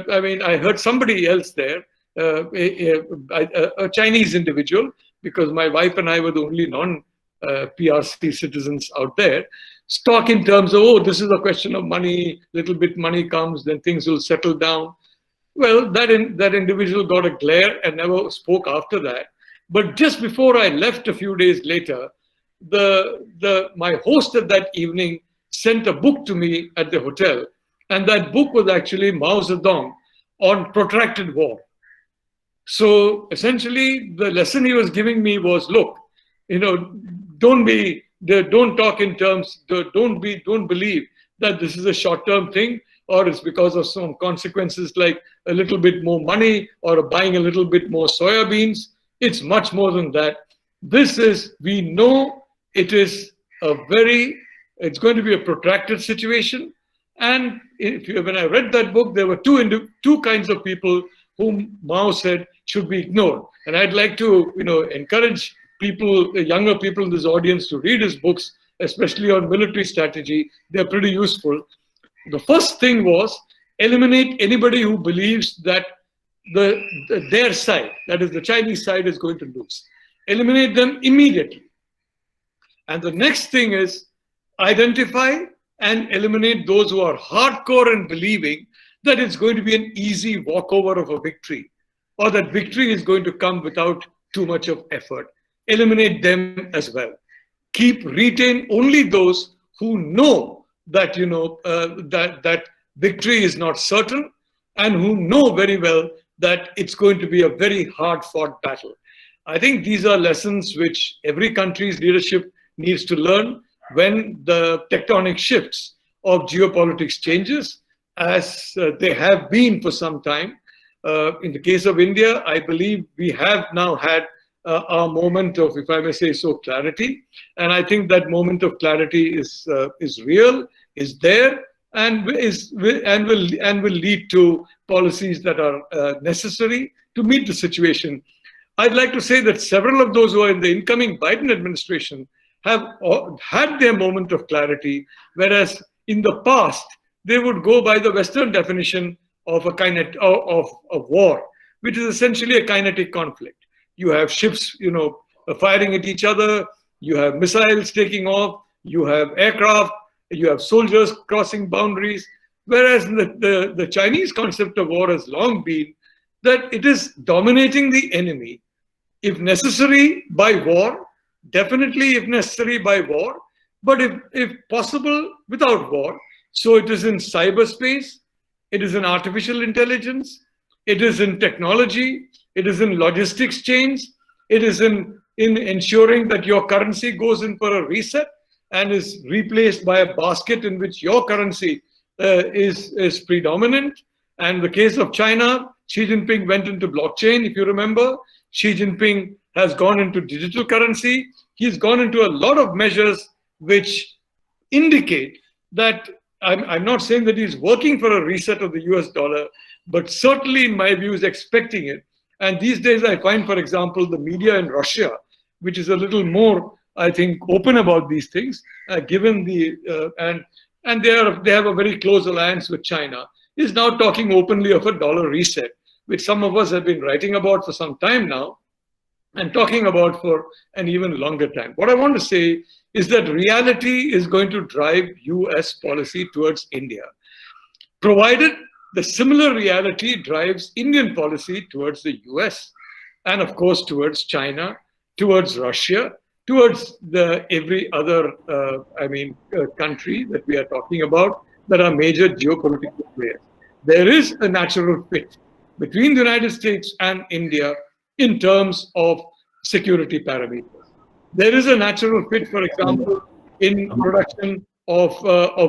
I mean, I heard somebody else there, a Chinese individual, because my wife and I were the only non-PRC citizens out there, talk in terms of, oh, this is a question of money, little bit money comes, then things will settle down. Well, that individual got a glare and never spoke after that. But just before I left a few days later, my host at that evening sent a book to me at the hotel. And that book was actually Mao Zedong on protracted war. So essentially, the lesson he was giving me was, look, don't talk in terms, don't believe that this is a short-term thing, or it's because of some consequences like a little bit more money or buying a little bit more soya beans. It's much more than that. We know it's going to be a protracted situation. And when I read that book, there were two kinds of people whom Mao said should be ignored. And I'd like to, encourage people, younger people in this audience, to read his books, especially on military strategy. They're pretty useful. The first thing was eliminate anybody who believes that their side, that is the Chinese side, is going to lose. Eliminate them immediately. And the next thing is identify and eliminate those who are hardcore in believing that it's going to be an easy walkover of a victory, or that victory is going to come without too much of effort. Eliminate them as well. Retain only those who know that that victory is not certain, and who know very well that it's going to be a very hard-fought battle. I think these are lessons which every country's leadership needs to learn when the tectonic shifts of geopolitics changes, as they have been for some time. In the case of India, I believe we have now had a moment of, if I may say so, clarity. And I think that moment of clarity is real, is there, and will lead to policies that are necessary to meet the situation. I'd like to say that several of those who are in the incoming Biden administration have had their moment of clarity, whereas in the past, they would go by the Western definition of of war, which is essentially a kinetic conflict. You have ships, firing at each other. You have missiles taking off. You have aircraft. You have soldiers crossing boundaries. Whereas the Chinese concept of war has long been that it is dominating the enemy, if necessary by war, definitely if necessary by war, but if possible without war. So it is in cyberspace, it is in artificial intelligence, it is in technology, it is in logistics chains, it is in ensuring that your currency goes in for a reset and is replaced by a basket in which your currency is predominant. And the case of China, Xi Jinping went into blockchain, if you remember. Xi Jinping has gone into digital currency. He's gone into a lot of measures which indicate that, I'm not saying that he's working for a reset of the US dollar, but certainly in my view is expecting it. And these days I find, for example, the media in Russia, which is a little more, I think, open about these things, given and they have a very close alliance with China, is now talking openly of a dollar reset, which some of us have been writing about for some time now and talking about for an even longer time. What I want to say is that reality is going to drive US policy towards India, provided the similar reality drives Indian policy towards the US, and of course towards China, towards Russia, towards every other country that we are talking about that are major geopolitical players. There is a natural fit between the United States and India in terms of security parameters. There is a natural fit, for example, in production of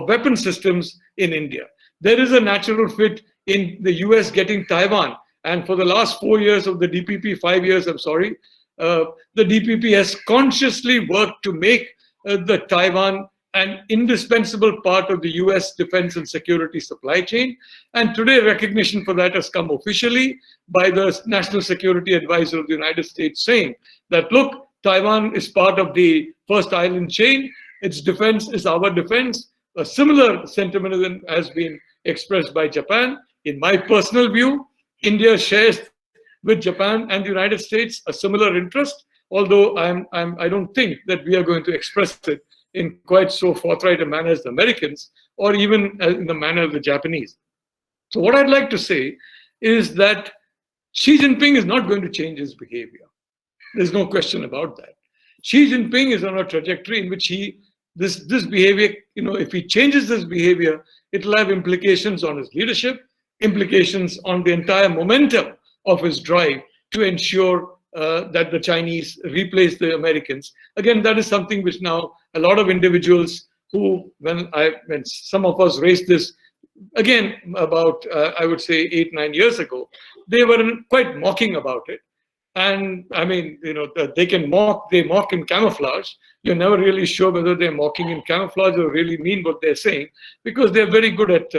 weapon systems in India. There is a natural fit in the US getting Taiwan. And for the last 4 years of the DPP, 5 years, I'm sorry, the DPP has consciously worked to make the Taiwan an indispensable part of the US defense and security supply chain. And today recognition for that has come officially by the National Security Advisor of the United States saying that, look, Taiwan is part of the first island chain. Its defense is our defense. A similar sentiment has been expressed by Japan. In my personal view, India shares with Japan and the United States a similar interest, although I don't think that we are going to express it in quite so forthright a manner as the Americans, or even in the manner of the Japanese. So what I'd like to say is that Xi Jinping is not going to change his behavior. There's no question about that. Xi Jinping is on a trajectory in which this behavior, if he changes this behavior, it'll have implications on his leadership, implications on the entire momentum of his drive to ensure that the Chinese replace the Americans. Again, that is something which now a lot of individuals who, when some of us raised this again about, I would say 8-9 years ago, they were quite mocking about it. And I mean, they mock in camouflage. You're never really sure whether they're mocking in camouflage or really mean what they're saying, because they're very good at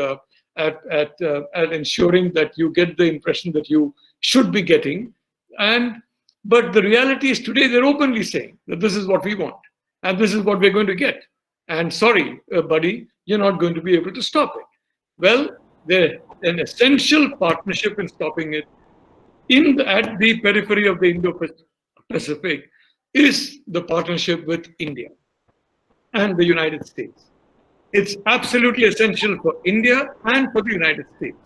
ensuring that you get the impression that you should be getting. But the reality is today they're openly saying that this is what we want and this is what we're going to get. And sorry, buddy, you're not going to be able to stop it. Well, there's an essential partnership in stopping it at the periphery of the Indo-Pacific is the partnership with India and the United States. It's absolutely essential for India and for the United States.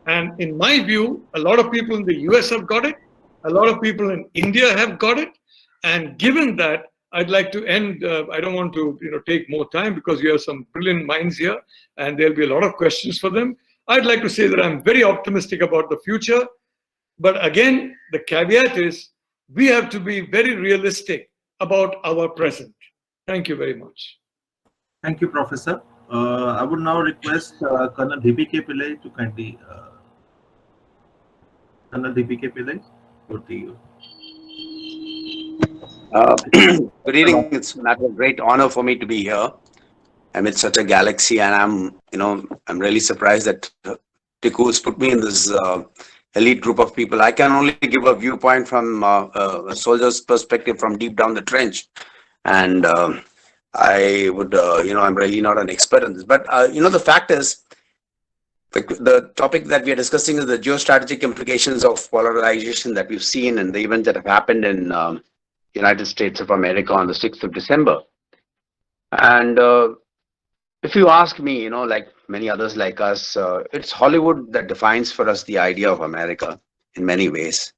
And in my view, a lot of people in the US have got it. A lot of people in India have got it. And given that, I'd like to end, I don't want to take more time because you have some brilliant minds here and there'll be a lot of questions for them. I'd like to say that I'm very optimistic about the future. But again, the caveat is we have to be very realistic about our present. Thank you very much. Thank you, Professor. I would now request Colonel DBK Pillai to kindly. Colonel DBK Pillai, over to you. Good evening. It's a matter of great honor for me to be here amid such a galaxy, and I'm really surprised that Tiku's put me in this elite group of people. I can only give a viewpoint from a soldier's perspective from deep down the trench, and I would, I'm really not an expert in this, but the fact is, the topic that we are discussing is the geostrategic implications of polarization that we've seen and the events that have happened in United States of America on the 6th of December. And if you ask me, like many others like us, it's Hollywood that defines for us the idea of America in many ways.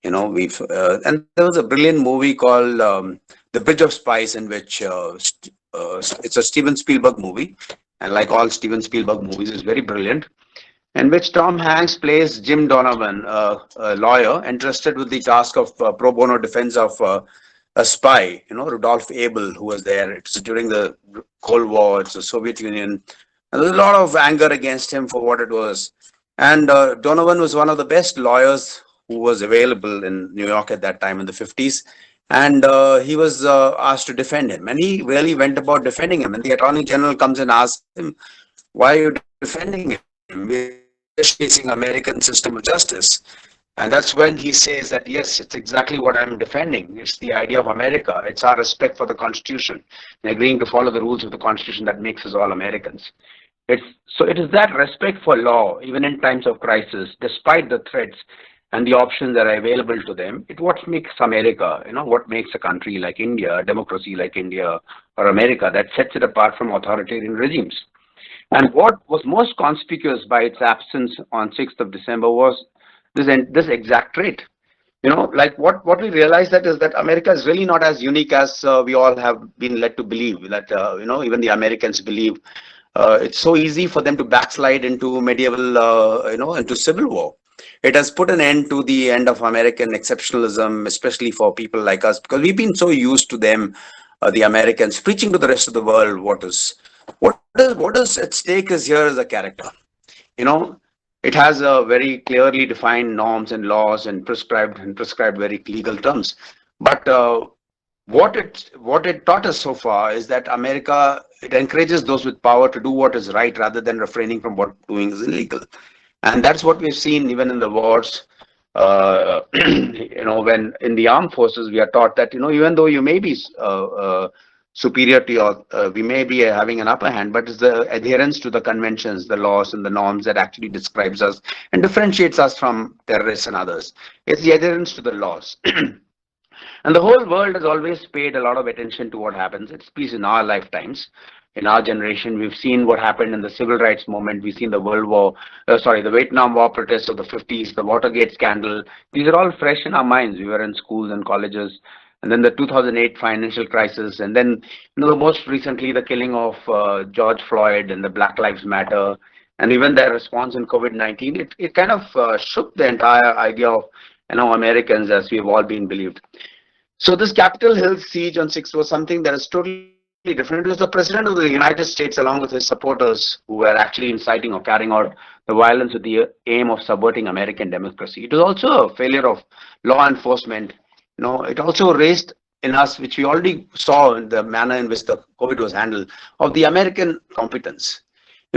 And there was a brilliant movie called The Bridge of Spies, in which it's a Steven Spielberg movie, and like all Steven Spielberg movies, it's very brilliant, in which Tom Hanks plays Jim Donovan, a lawyer entrusted with the task of pro bono defense of a spy, Rudolph Abel, who was there. It's during the Cold War, it's the Soviet Union, and there's a lot of anger against him for what it was. And Donovan was one of the best lawyers who was available in New York at that time in the 50s. And he was asked to defend him. And he really went about defending him. And the Attorney General comes and asks him, why are you defending him? We're just facing American system of justice. And that's when he says that, yes, it's exactly what I'm defending. It's the idea of America. It's our respect for the Constitution and agreeing to follow the rules of the Constitution that makes us all Americans. So it is that respect for law, even in times of crisis, despite the threats and the options that are available to them, it's what makes America, what makes a country like India, a democracy like India or America, that sets it apart from authoritarian regimes. And what was most conspicuous by its absence on 6th of December was this exact trait. Like what we realized that is that America is really not as unique as we all have been led to believe, that, even the Americans believe. It's so easy for them to backslide into medieval, into civil war. It has put an end to the end of American exceptionalism, especially for people like us, because we've been so used to them, the Americans, preaching to the rest of the world what is at stake is here as a character. It has a very clearly defined norms and laws and prescribed very legal terms. But what it taught us so far is that America, it encourages those with power to do what is right rather than refraining from what doing is illegal. And that's what we've seen even in the wars, when in the armed forces, we are taught that, even though you may be superior to your, we may be having an upper hand, but it's the adherence to the conventions, the laws and the norms that actually describes us and differentiates us from terrorists and others. It's the adherence to the laws. And the whole world has always paid a lot of attention to what happens. It's peace in our lifetimes. In our generation, we've seen what happened in the civil rights movement. We've seen the Vietnam War protests of the 50s, the Watergate scandal. These are all fresh in our minds. We were in schools and colleges. And then the 2008 financial crisis. And then, most recently, the killing of George Floyd and the Black Lives Matter. and even their response in COVID-19, it kind of shook the entire idea of Americans as we've all been believed. So this Capitol Hill siege on 6th was something that is totally different. It was the president of the United States along with his supporters who were actually inciting or carrying out the violence with the aim of subverting American democracy. It was also a failure of law enforcement. It also raised in us, which we already saw in the manner in which the COVID was handled, of the American competence.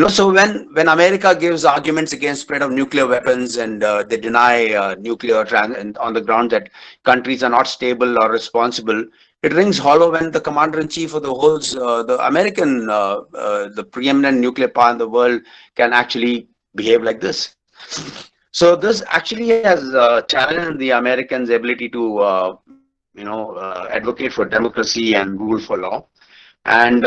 So when America gives arguments against spread of nuclear weapons and they deny nuclear and on the ground that countries are not stable or responsible, it rings hollow when the commander-in-chief of the American, the preeminent nuclear power in the world can actually behave like this. So this actually has challenged the Americans' ability to, advocate for democracy and rule for law. And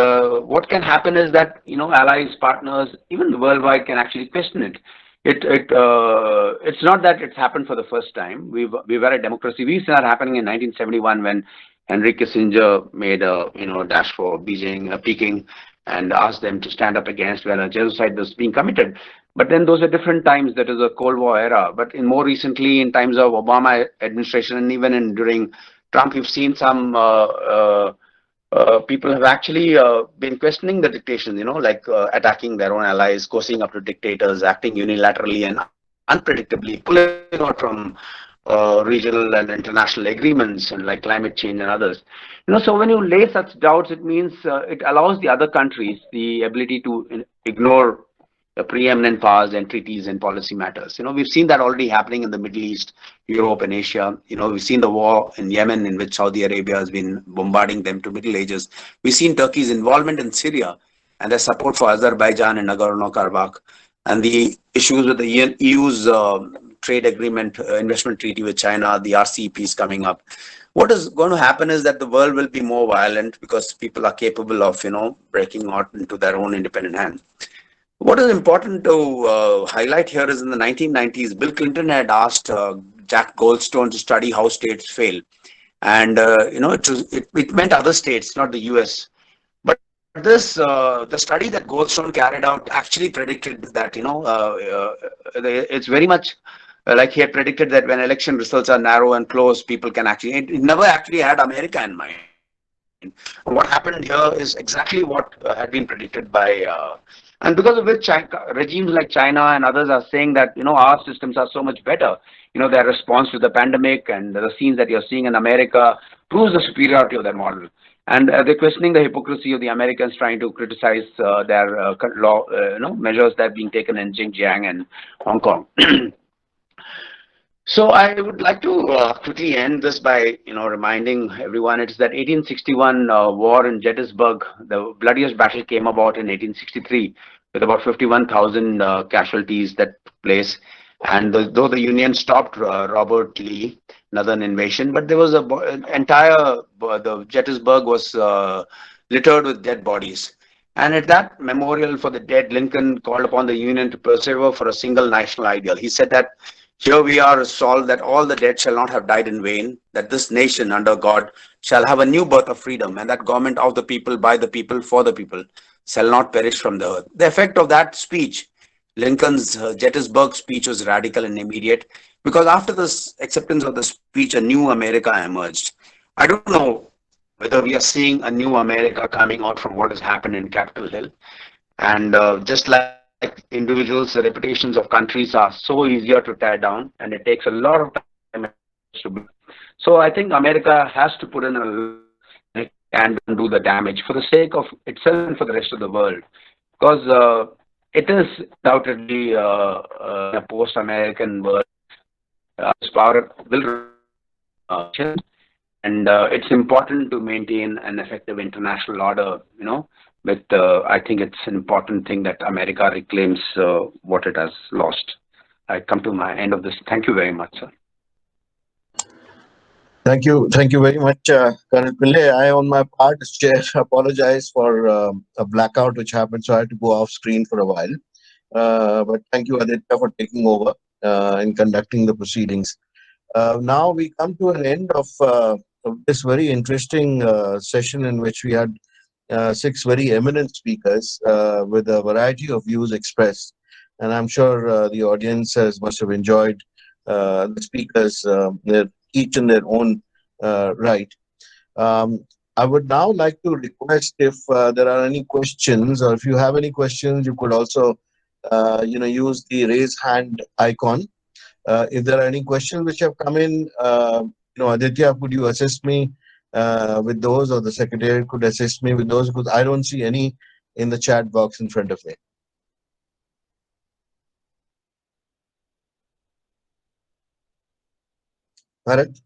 what can happen is that allies, partners, even worldwide can actually question it. It's not that it's happened for the first time. We were a democracy. We saw that happening in 1971 when Henry Kissinger made a dash for Peking, and asked them to stand up against where a genocide was being committed. But then those are different times. That is a Cold War era. But in more recently, in times of Obama administration and even during Trump, you've seen some people have actually been questioning the dictations, like attacking their own allies, cozying up to dictators, acting unilaterally and unpredictably, pulling out from regional and international agreements and like climate change and others. So when you lay such doubts, it means it allows the other countries the ability to ignore the preeminent powers and treaties and policy matters. We've seen that already happening in the Middle East, Europe and Asia. We've seen the war in Yemen in which Saudi Arabia has been bombarding them to Middle Ages. We've seen Turkey's involvement in Syria and their support for Azerbaijan and Nagorno-Karabakh, and the issues with the EU's trade agreement, investment treaty with China, the RCEPs coming up. What is going to happen is that the world will be more violent because people are capable of, breaking out into their own independent hand. What is important to highlight here is in the 1990s, Bill Clinton had asked Jack Goldstone to study how states fail. And, it meant other states, not the US. But this, the study that Goldstone carried out actually predicted that, it's very much like he had predicted that when election results are narrow and close, people can actually, it never actually had America in mind. What happened here is exactly what had been predicted by and because of which regimes like China and others are saying that, our systems are so much better. Their response to the pandemic and the scenes that you're seeing in America proves the superiority of their model. And they're questioning the hypocrisy of the Americans trying to criticize their law, measures that are being taken in Xinjiang and Hong Kong. So I would like to quickly end this by, reminding everyone it's that 1861 war in Gettysburg, the bloodiest battle came about in 1863 with about 51,000 casualties that took place. And though the Union stopped Robert Lee, Northern invasion, but there was the Gettysburg was littered with dead bodies. And at that memorial for the dead, Lincoln called upon the Union to persevere for a single national ideal. He said that here we are resolved that all the dead shall not have died in vain, that this nation under God shall have a new birth of freedom, and that government of the people, by the people, for the people, shall not perish from the earth. The effect of that speech, Lincoln's Gettysburg speech, was radical and immediate, because after this acceptance of the speech, a new America emerged. I don't know whether we are seeing a new America coming out from what has happened in Capitol Hill. And just like individuals, the reputations of countries are so easier to tear down, and it takes a lot of time to build. So I think America has to put in and do the damage for the sake of itself and for the rest of the world, because it is undoubtedly a post-American world. This power will and it's important to maintain an effective international order, but I think it's an important thing that America reclaims what it has lost. I come to my end of this. Thank you very much, sir. Thank you very much, Colonel Pillai. I, on my part, as chair, apologize for a blackout which happened, so I had to go off screen for a while. But thank you, Aditya, for taking over and conducting the proceedings. Now we come to an end of this very interesting session in which we had 6 very eminent speakers with a variety of views expressed. and I'm sure the audience must have enjoyed the speakers, each in their own right. I would now like to request if there are any questions, or if you have any questions, you could also, use the raise hand icon. If there are any questions which have come in, Aditya, could you assist me with those, or the secretary could assist me with those, because I don't see any in the chat box in front of me. Bharat?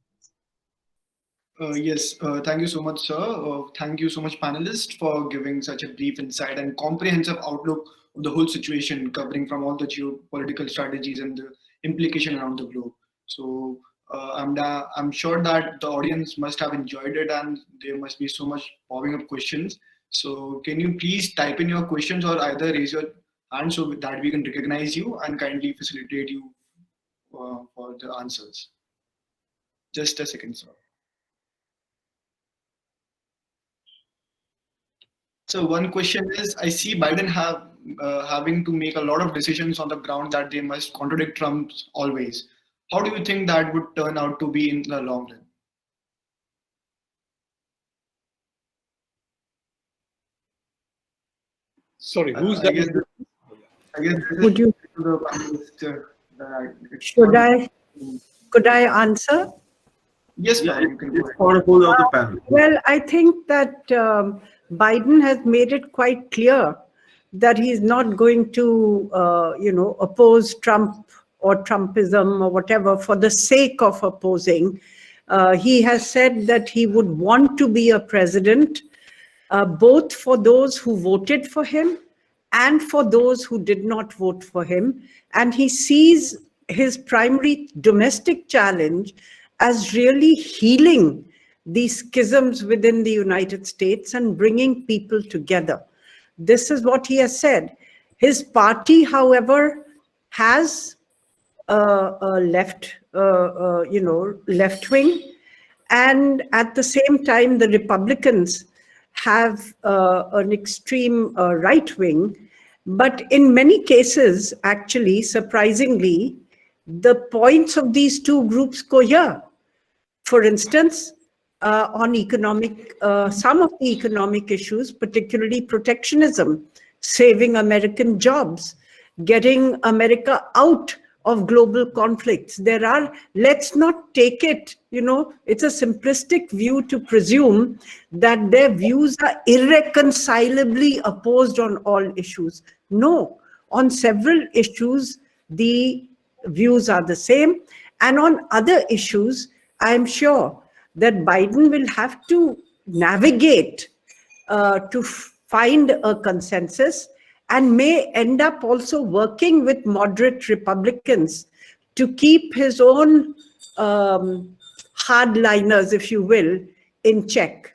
Yes, thank you so much, sir. Thank you so much, panelists, for giving such a brief insight and comprehensive outlook of the whole situation, covering from all the geopolitical strategies and the implication around the globe. So I'm sure that the audience must have enjoyed it, and there must be so much popping up questions. So can you please type in your questions, or either raise your hand so that we can recognize you and kindly facilitate you for the answers. Just a second, sir. So one question is, I see Biden having to make a lot of decisions on the ground that they must contradict Trump always. How do you think that would turn out to be in the long run? Sorry, who's that? I guess this Would you? Could I answer? Yes, ma'am, you can go ahead. For a whole other panel. Well, I think that Biden has made it quite clear that he's not going to, oppose Trump or Trumpism or whatever for the sake of opposing. He has said that he would want to be a president, both for those who voted for him and for those who did not vote for him. And he sees his primary domestic challenge as really healing these schisms within the United States and bringing people together. This is what he has said. His party, however, has a left wing, and at the same time, the Republicans have an extreme right wing. But in many cases, actually, surprisingly, the points of these two groups cohere. For instance, on some of the economic issues, particularly protectionism, saving American jobs, getting America out of global conflicts. Let's not take it, it's a simplistic view to presume that their views are irreconcilably opposed on all issues. No, on several issues, the views are the same. And on other issues, I'm sure that Biden will have to navigate to find a consensus, and may end up also working with moderate Republicans to keep his own hardliners, if you will, in check.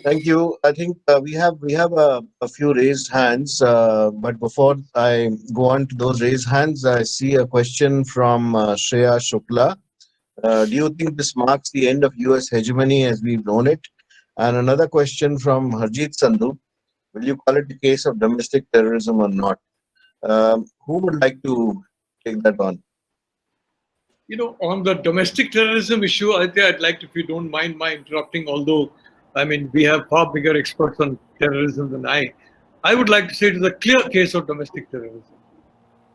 Thank you. I think we have a few raised hands, but before I go on to those raised hands, I see a question from Shreya Shukla. Do you think this marks the end of US hegemony as we've known it? And another question from Harjeet Sandhu. Will you call it a case of domestic terrorism or not? Who would like to take that on? On the domestic terrorism issue, I'd like to, if you don't mind my interrupting, although, we have far bigger experts on terrorism than I would like to say it is a clear case of domestic terrorism.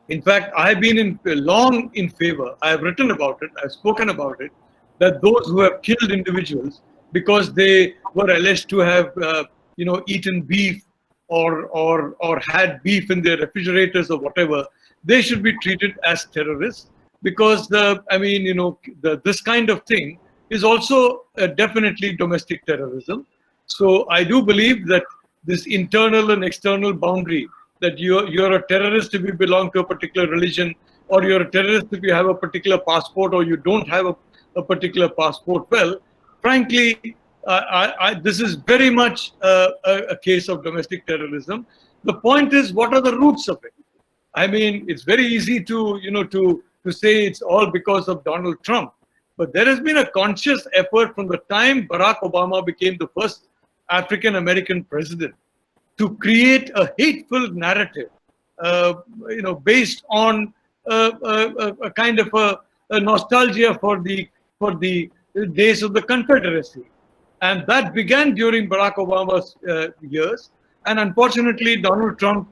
In fact, I've been long in favor, I've written about it, I've spoken about it, that those who have killed individuals because they were alleged to have, eaten beef or had beef in their refrigerators or whatever, they should be treated as terrorists, because this kind of thing is also definitely domestic terrorism. So I do believe that this internal and external boundary, that you're a terrorist if you belong to a particular religion, or you're a terrorist if you have a particular passport, or you don't have a particular passport. Well, frankly, this is very much a case of domestic terrorism. The point is, what are the roots of it? It's very easy to say it's all because of Donald Trump, but there has been a conscious effort from the time Barack Obama became the first African American president to create a hateful narrative, uh, based on a kind of a nostalgia for the days of the Confederacy, and that began during Barack Obama's years. And unfortunately, Donald Trump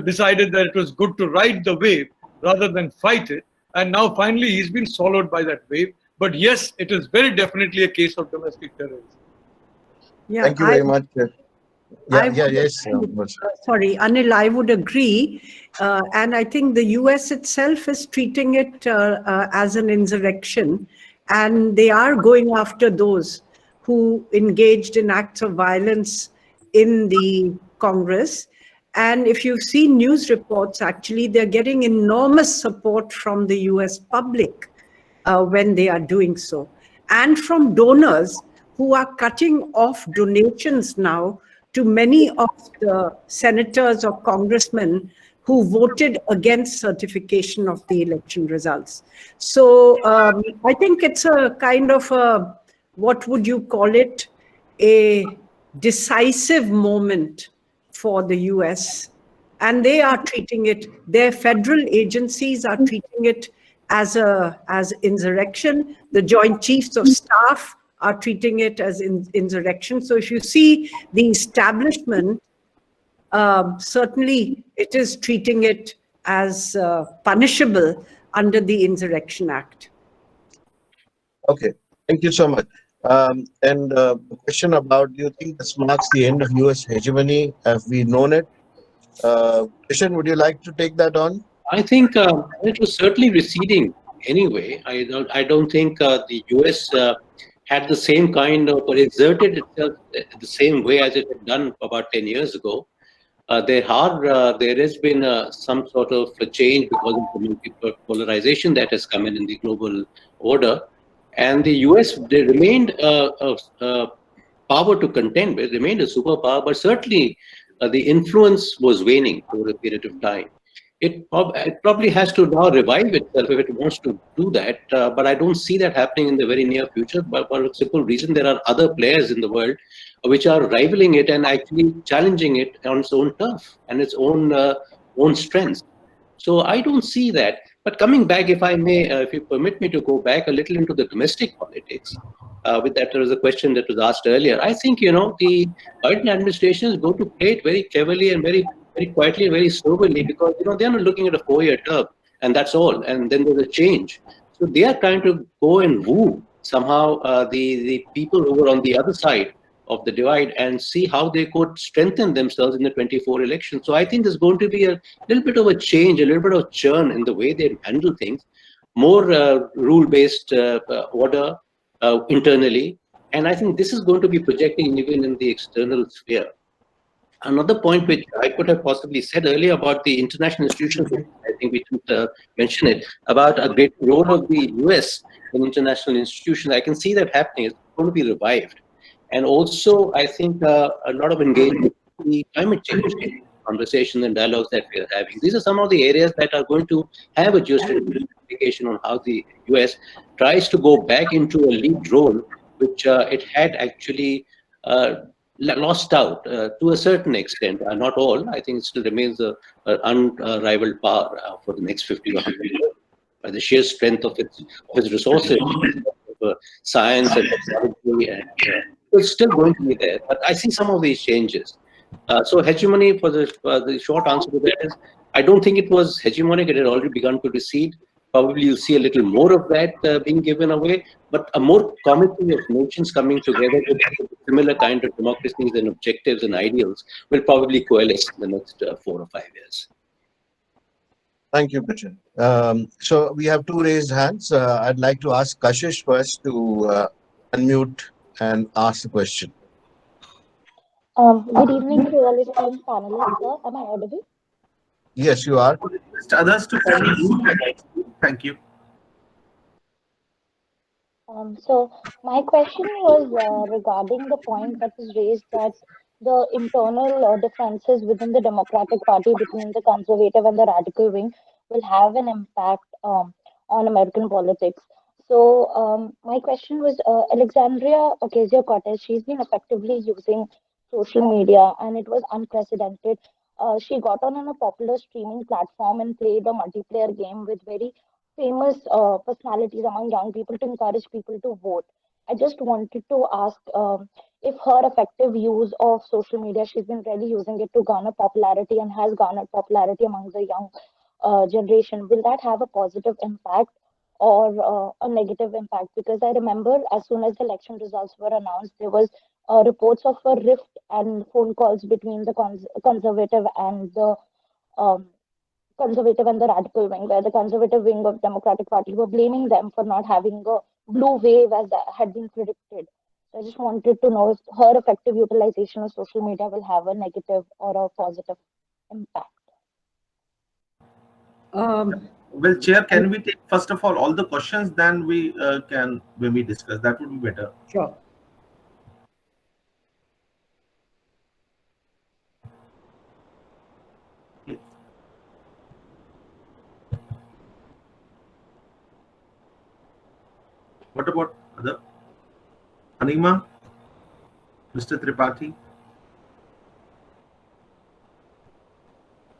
decided that it was good to ride the wave rather than fight it. And now finally he's been swallowed by that wave. But yes, it is very definitely a case of domestic terrorism. Yeah, Thank you very much. Yes. Sorry, Anil, I would agree. And I think the US itself is treating it as an insurrection. And they are going after those who engaged in acts of violence in the Congress. And if you've seen news reports, actually, they're getting enormous support from the US public when they are doing so, and from donors who are cutting off donations now to many of the senators or congressmen who voted against certification of the election results. So I think it's a kind of a, what would you call it, a decisive moment for the US. And they are treating it, their federal agencies are treating it as insurrection. The Joint Chiefs of Staff are treating it as insurrection. So if you see the establishment, certainly it is treating it as punishable under the Insurrection Act. Okay, thank you so much. And the question about, do you think this marks the end of US hegemony? Have we known it? Kishan, would you like to take that on? I think it was certainly receding anyway. I don't think the US had the same kind of, or exerted itself the same way as it had done about 10 years ago. There has been some sort of a change because of the polarization that has come in the global order. And the US, they remained a power to contend with, remained a superpower, but certainly the influence was waning over a period of time. It probably has to now revive itself if it wants to do that, but I don't see that happening in the very near future. But for a simple reason, there are other players in the world which are rivaling it and actually challenging it on its own turf and its own strengths. So I don't see that. But coming back, if I may, if you permit me to go back a little into the domestic politics, with that there was a question that was asked earlier. I think the Biden administration is going to play it very cleverly and very quietly, very soberly, because they're not looking at a 4-year term, and that's all. And then there's a change. So they are trying to go and woo somehow the people who are on the other side of the divide and see how they could strengthen themselves in the 24 election. So I think there's going to be a little bit of a change, a little bit of churn in the way they handle things, more rule-based order internally. And I think this is going to be projecting even in the external sphere. Another point which I could have possibly said earlier about the international institutions, I think we should mention it, about a great role of the US in international institutions. I can see that happening. It's going to be revived. And also, I think a lot of engagement in the climate change conversations and dialogues that we are having. These are some of the areas that are going to have a geostrategic implication on how the US tries to go back into a lead role, which it had actually lost out to a certain extent, not all. I think it still remains an unrivaled power for the next 50 or 100 years by the sheer strength of its resources, science and technology, and it's still going to be there. But I see some of these changes. So hegemony, for the short answer to that is, I don't think it was hegemonic. It had already begun to recede. Probably you'll see a little more of that being given away, but a more community of nations coming together with similar kind of democracies and objectives and ideals will probably coalesce in the next 4 or 5 years. Thank you, Kishan. So we have 2 raised hands. I'd like to ask Kashish first to unmute and ask the question. Good evening to all esteemed panelists, sir. Am I audible? Yes, you are. Just others to kindly mute their mics. Thank you. So my question was regarding the point that was raised that the internal differences within the Democratic Party between the conservative and the radical wing will have an impact on American politics. So my question was Alexandria Ocasio-Cortez, she's been effectively using social media, and it was unprecedented. She got on a popular streaming platform and played a multiplayer game with very famous personalities among young people to encourage people to vote. I just wanted to ask if her effective use of social media, she's been really using it to garner popularity and has garnered popularity among the young generation, will that have a positive impact or a negative impact? Because I remember as soon as the election results were announced, there was reports of a rift and phone calls between the conservative and the um, conservative and the radical wing, where the conservative wing of Democratic Party were blaming them for not having a blue wave as that had been predicted. So I just wanted to know if her effective utilization of social media will have a negative or a positive impact. Well, Chair, can we take first of all the questions, then we can maybe discuss. That would be better. Sure. What about other? Anima? Mr. Tripathi?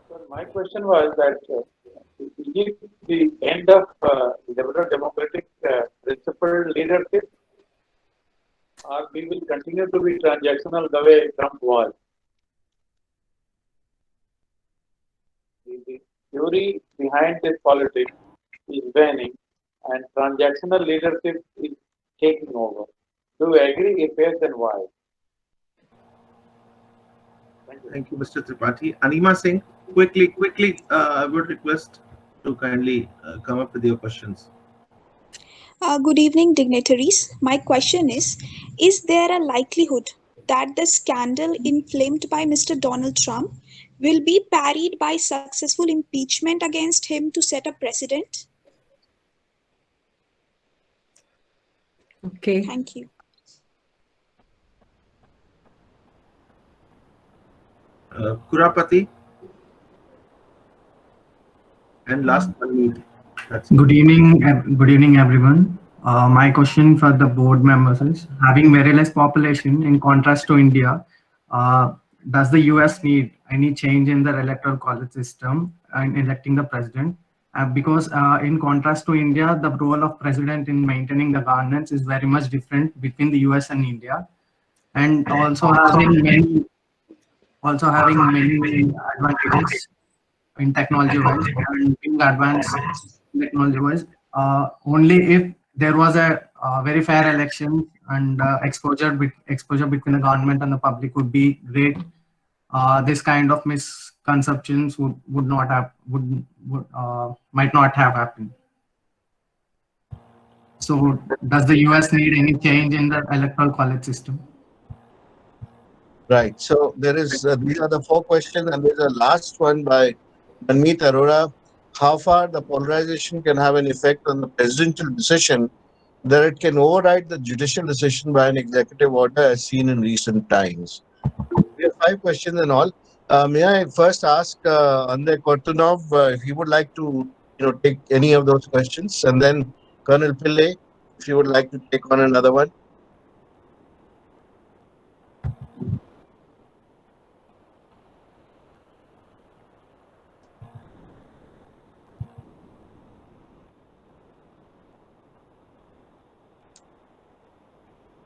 So my question was that is it the end of liberal democratic principled leadership, or we will continue to be transactional the way Trump was? The theory behind this politics is waning, and transactional leadership is taking over. Do you agree? If yes, then why? Thank you, Mr. Tripathi. Anima Singh, quickly, I would request to kindly come up with your questions. Good evening, dignitaries. My question is there a likelihood that the scandal inflamed by Mr. Donald Trump will be parried by successful impeachment against him to set a precedent? Okay. Thank you. Kurapati? And last one. Good evening, everyone. My question for the board members is: having very less population in contrast to India, does the US need any change in the electoral college system in electing the president? Because in contrast to India, the role of president in maintaining the governance is very much different between the US and India, and also having many advantages in technology wise and being advanced technology wise. Only if there was a very fair election and exposure between the government and the public would be great. This kind of misconceptions might not have happened. So does the US need any change in the electoral college system? Right. So there is these are the 4 questions, and there's a last one by Manmeet Arora. How far the polarization can have an effect on the presidential decision that it can override the judicial decision by an executive order as seen in recent times? We have 5 questions in all. May I first ask Andrei Kortunov if he would like to take any of those questions, and then Colonel Pillai, if you would like to take on another one.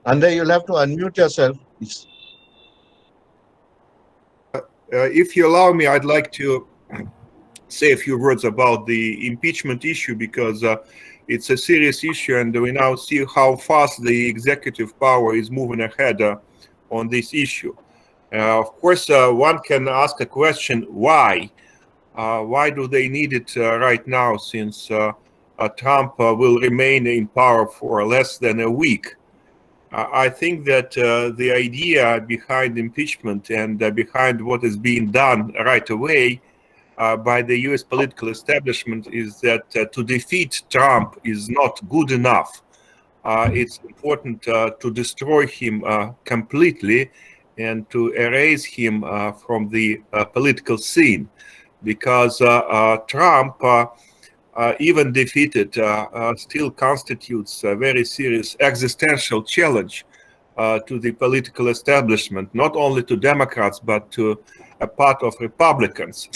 Andrei, you'll have to unmute yourself, please. If you allow me, I'd like to say a few words about the impeachment issue, because it's a serious issue, and we now see how fast the executive power is moving ahead on this issue. Of course, one can ask a question: why? Why do they need it right now, since Trump will remain in power for less than a week? I think that the idea behind impeachment and behind what is being done right away by the US political establishment is that to defeat Trump is not good enough. It's important to destroy him completely and to erase him from the political scene, because Trump, even defeated, still constitutes a very serious existential challenge to the political establishment, not only to Democrats, but to a part of Republicans.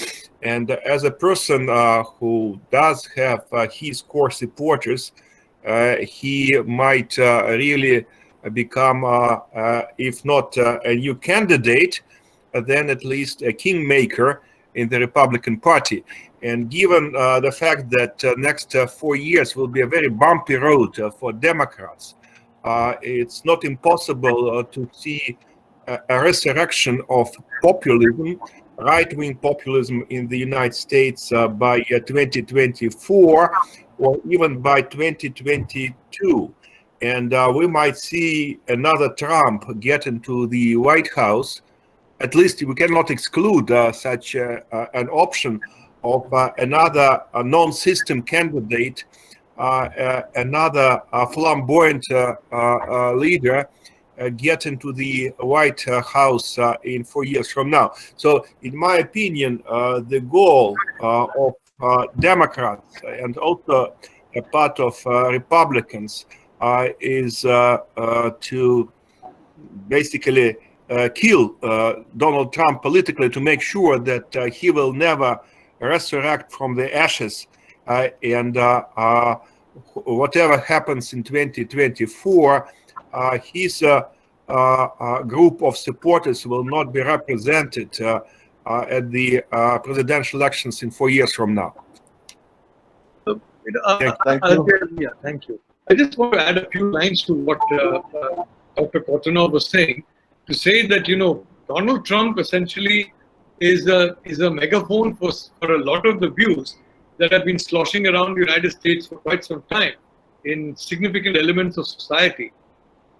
And as a person who does have his core supporters, he might really become, if not a new candidate, then at least a kingmaker in the Republican Party. And given the fact that next 4 years will be a very bumpy road for Democrats, it's not impossible to see a resurrection of populism, right-wing populism in the United States by 2024 or even by 2022. And we might see another Trump get into the White House. At least we cannot exclude such an option of another non-system candidate, another flamboyant leader get into the White House in 4 years from now. So in my opinion, the goal of Democrats and also a part of Republicans is to basically kill Donald Trump politically, to make sure that he will never resurrect from the ashes, and whatever happens in 2024, his group of supporters will not be represented at the presidential elections in 4 years from now. Thank you. I just want to add a few lines to what Dr. Kortunov was saying, to say that, Donald Trump essentially is a megaphone for a lot of the views that have been sloshing around the United States for quite some time in significant elements of society.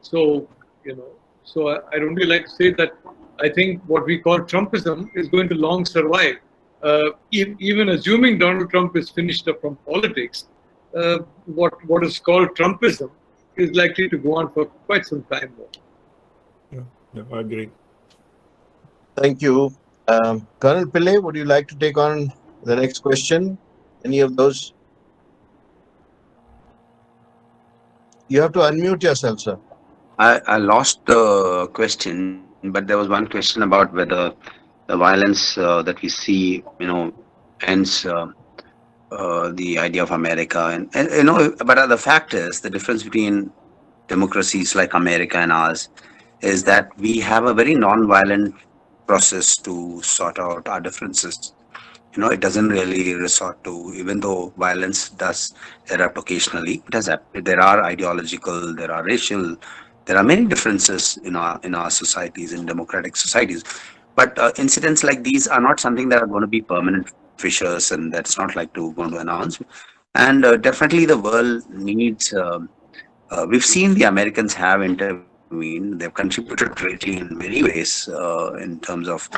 So, I don't really like to say that I think what we call Trumpism is going to long survive. Even assuming Donald Trump is finished up from politics, what is called Trumpism is likely to go on for quite some time more. Yeah, I agree. Thank you. Colonel Pillai, would you like to take on the next question? Any of those? You have to unmute yourself, sir. I lost the question, but there was one question about whether the violence that we see, ends the idea of America. And but the fact is, the difference between democracies like America and ours is that we have a very non-violent process to sort out our differences. It doesn't really resort to, even though violence does erupt occasionally, there are ideological, there are racial, there are many differences in our societies, in democratic societies. But incidents like these are not something that are going to be permanent fissures, and that's not like going to announce. And definitely the world needs, we've seen the Americans have intervened. They've contributed greatly in many ways in terms of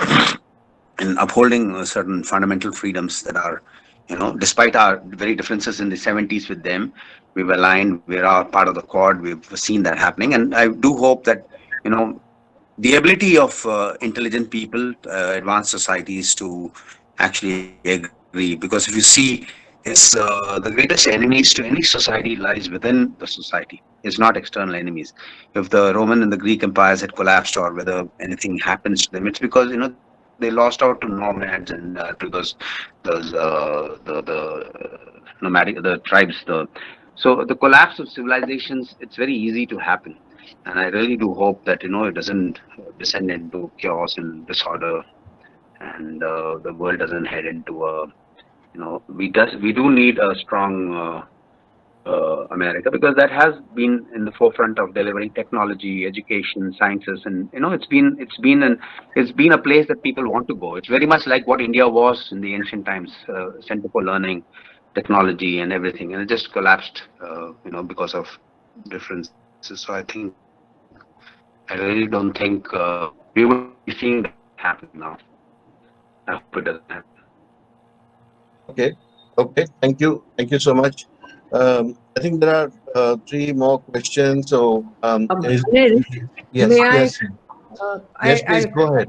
in upholding certain fundamental freedoms that are, despite our very differences in the 70s with them, we've aligned, we're part of the Quad, we've seen that happening. And I do hope that, the ability of intelligent people, advanced societies to actually agree, because if you see, it's the greatest enemies to any society lies within the society. It's not external enemies. If the Roman and the Greek empires had collapsed, or whether anything happens to them, it's because they lost out to nomads and to those nomadic, the tribes. So the collapse of civilizations, it's very easy to happen, and I really do hope that it doesn't descend into chaos and disorder, and the world doesn't head into a we do need a strong America, because that has been in the forefront of delivering technology, education, sciences, and it's been a place that people want to go. It's very much like what India was in the ancient times, center for learning, technology, and everything, and it just collapsed, because of differences. So I really don't think we will be seeing that happen now. I hope it doesn't happen. Okay. Thank you so much. I think there are 3 more questions. So, yes, yes, please go ahead.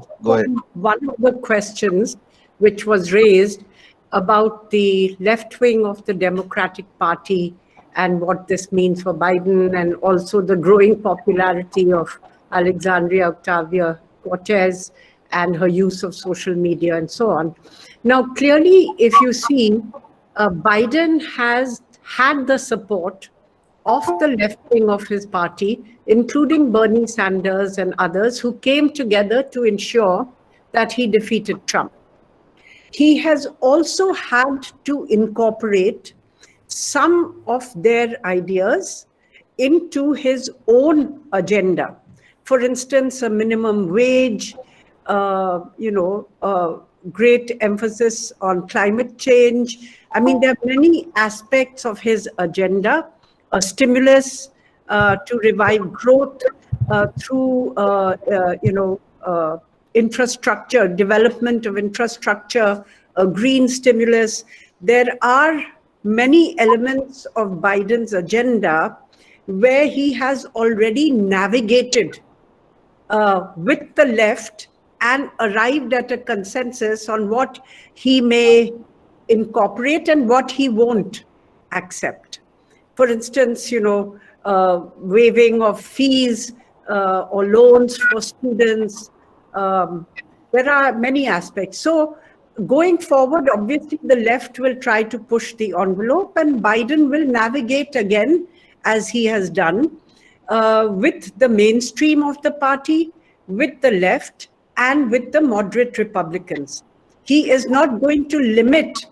One of the questions which was raised about the left wing of the Democratic Party and what this means for Biden, and also the growing popularity of Alexandria Octavia Cortez and her use of social media and so on. Now, clearly, if you see, Biden has had the support of the left wing of his party, including Bernie Sanders and others who came together to ensure that he defeated Trump. He has also had to incorporate some of their ideas into his own agenda. For instance, a minimum wage, great emphasis on climate change. I mean, there are many aspects of his agenda, a stimulus to revive growth through, infrastructure, development of infrastructure, a green stimulus. There are many elements of Biden's agenda where he has already navigated with the left and arrived at a consensus on what he may incorporate and what he won't accept. For instance, waiving of fees or loans for students. There are many aspects. So going forward, obviously, the left will try to push the envelope and Biden will navigate again, as he has done, with the mainstream of the party, with the left, and with the moderate Republicans. He is not going to limit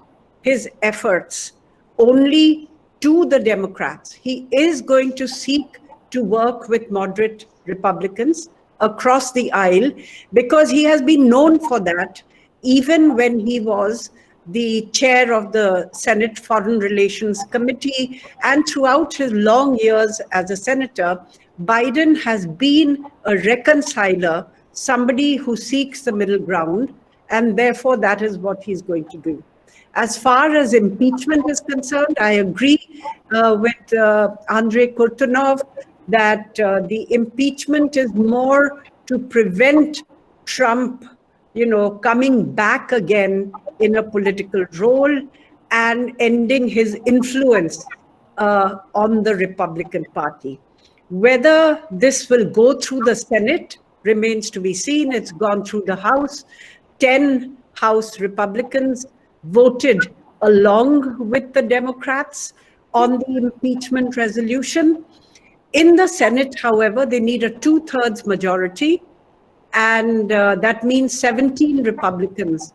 his efforts only to the Democrats. He is going to seek to work with moderate Republicans across the aisle because he has been known for that even when he was the chair of the Senate Foreign Relations Committee, and throughout his long years as a senator, Biden has been a reconciler, somebody who seeks the middle ground, and therefore that is what he's going to do. As far as impeachment is concerned, I agree with Andrei Kurtunov that the impeachment is more to prevent Trump, coming back again in a political role and ending his influence on the Republican Party. Whether this will go through the Senate remains to be seen. It's gone through the House. 10 House Republicans voted along with the Democrats on the impeachment resolution. In the Senate, however, they need a 2/3 majority, and that means 17 Republicans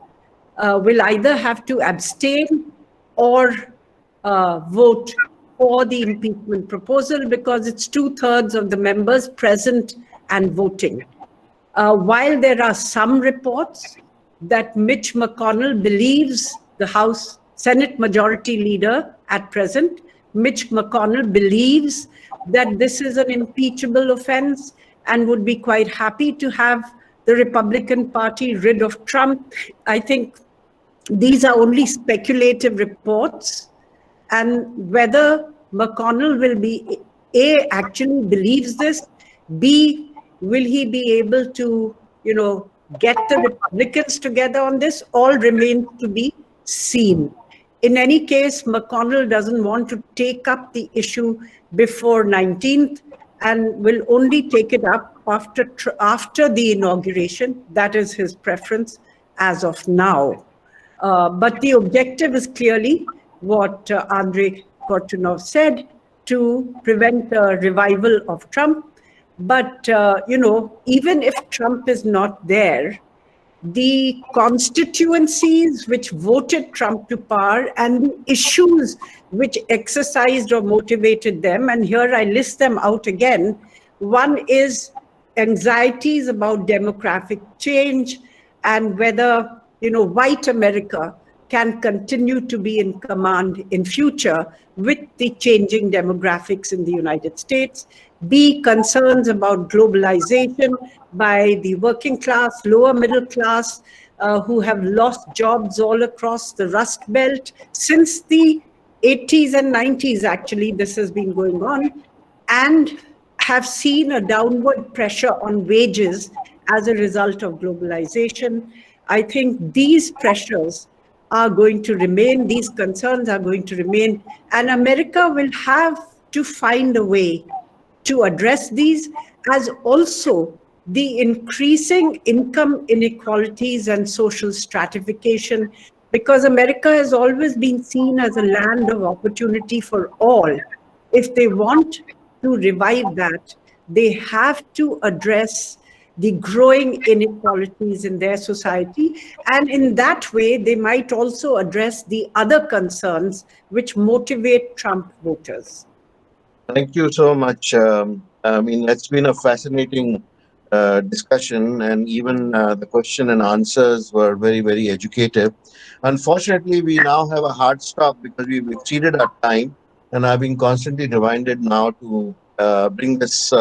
will either have to abstain or vote for the impeachment proposal because it's 2/3 of the members present and voting. While there are some reports that Mitch McConnell believes, the House Senate Majority Leader at present, Mitch McConnell believes that this is an impeachable offense and would be quite happy to have the Republican Party rid of Trump. I think these are only speculative reports, and whether McConnell will be, A, actually believes this, B, will he be able to, get the Republicans together on this, all remains to be seen. In any case, McConnell doesn't want to take up the issue before 19th and will only take it up after the inauguration. That is his preference as of now. But the objective is clearly what Andrei Kortunov said, to prevent a revival of Trump. But, even if Trump is not there, the constituencies which voted Trump to power and the issues which exercised or motivated them, and here I list them out again. One is anxieties about demographic change and whether, white America can continue to be in command in future with the changing demographics in the United States. B, concerns about globalization by the working class, lower middle class, who have lost jobs all across the Rust Belt. Since the 80s and 90s, actually, this has been going on, and have seen a downward pressure on wages as a result of globalization. I think these pressures are going to remain, these concerns are going to remain, and America will have to find a way to address these as also the increasing income inequalities and social stratification, because America has always been seen as a land of opportunity for all. If they want to revive that, they have to address the growing inequalities in their society. And in that way, they might also address the other concerns which motivate Trump voters. Thank you so much. I mean, it's been a fascinating discussion, and even the question and answers were very, very educative. Unfortunately, we now have a hard stop because we've exceeded our time, and I've been constantly reminded now to bring this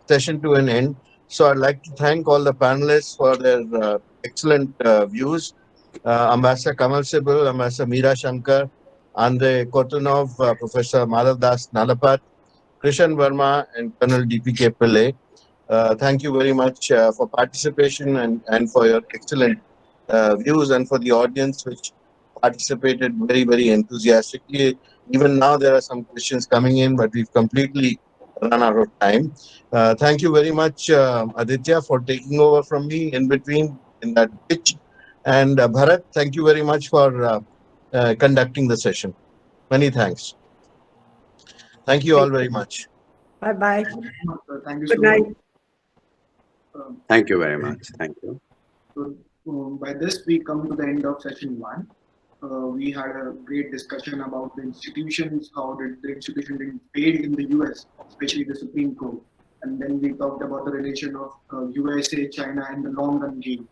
session to an end. So I'd like to thank all the panelists for their excellent views. Ambassador Kamal Sibal, Ambassador Meera Shankar, Andrei Kotonov, Professor Madhav Das Nalapat, Krishan Verma, and Colonel DPK Pillai. Thank you very much for participation and for your excellent views, and for the audience which participated very, very enthusiastically. Even now, there are some questions coming in, but we've completely run out of time. Thank you very much, Aditya, for taking over from me in between in that pitch. And Bharat, thank you very much for conducting the session. Many thanks. Thank you all very much. Bye-bye. Thank you Good so night. much. Thank you very much. Thank you. So, by this, we come to the end of session one. We had a great discussion about the institutions, how did the institution failed in the US, especially the Supreme Court. And then we talked about the relation of USA, China, and the long run game,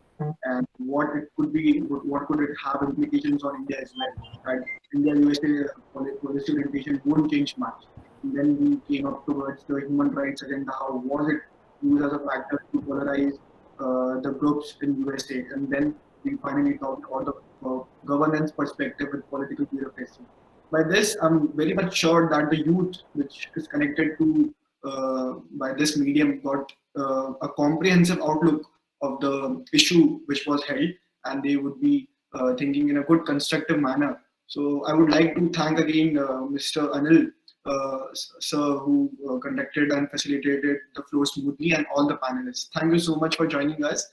and what it could be, what could it have implications on India as well. Right? India-USA policy orientation won't change much. And then we came up towards the human rights agenda. How was it used as a factor to polarize the groups in USA? And then we finally talked about the governance perspective with political bureaucracy. By this, I'm very much sure that the youth, which is connected to by this medium, got a comprehensive outlook of the issue which was held, and they would be thinking in a good, constructive manner. So I would like to thank again Mr. Anil, sir, who conducted and facilitated the flow smoothly, and all the panelists. Thank you so much for joining us.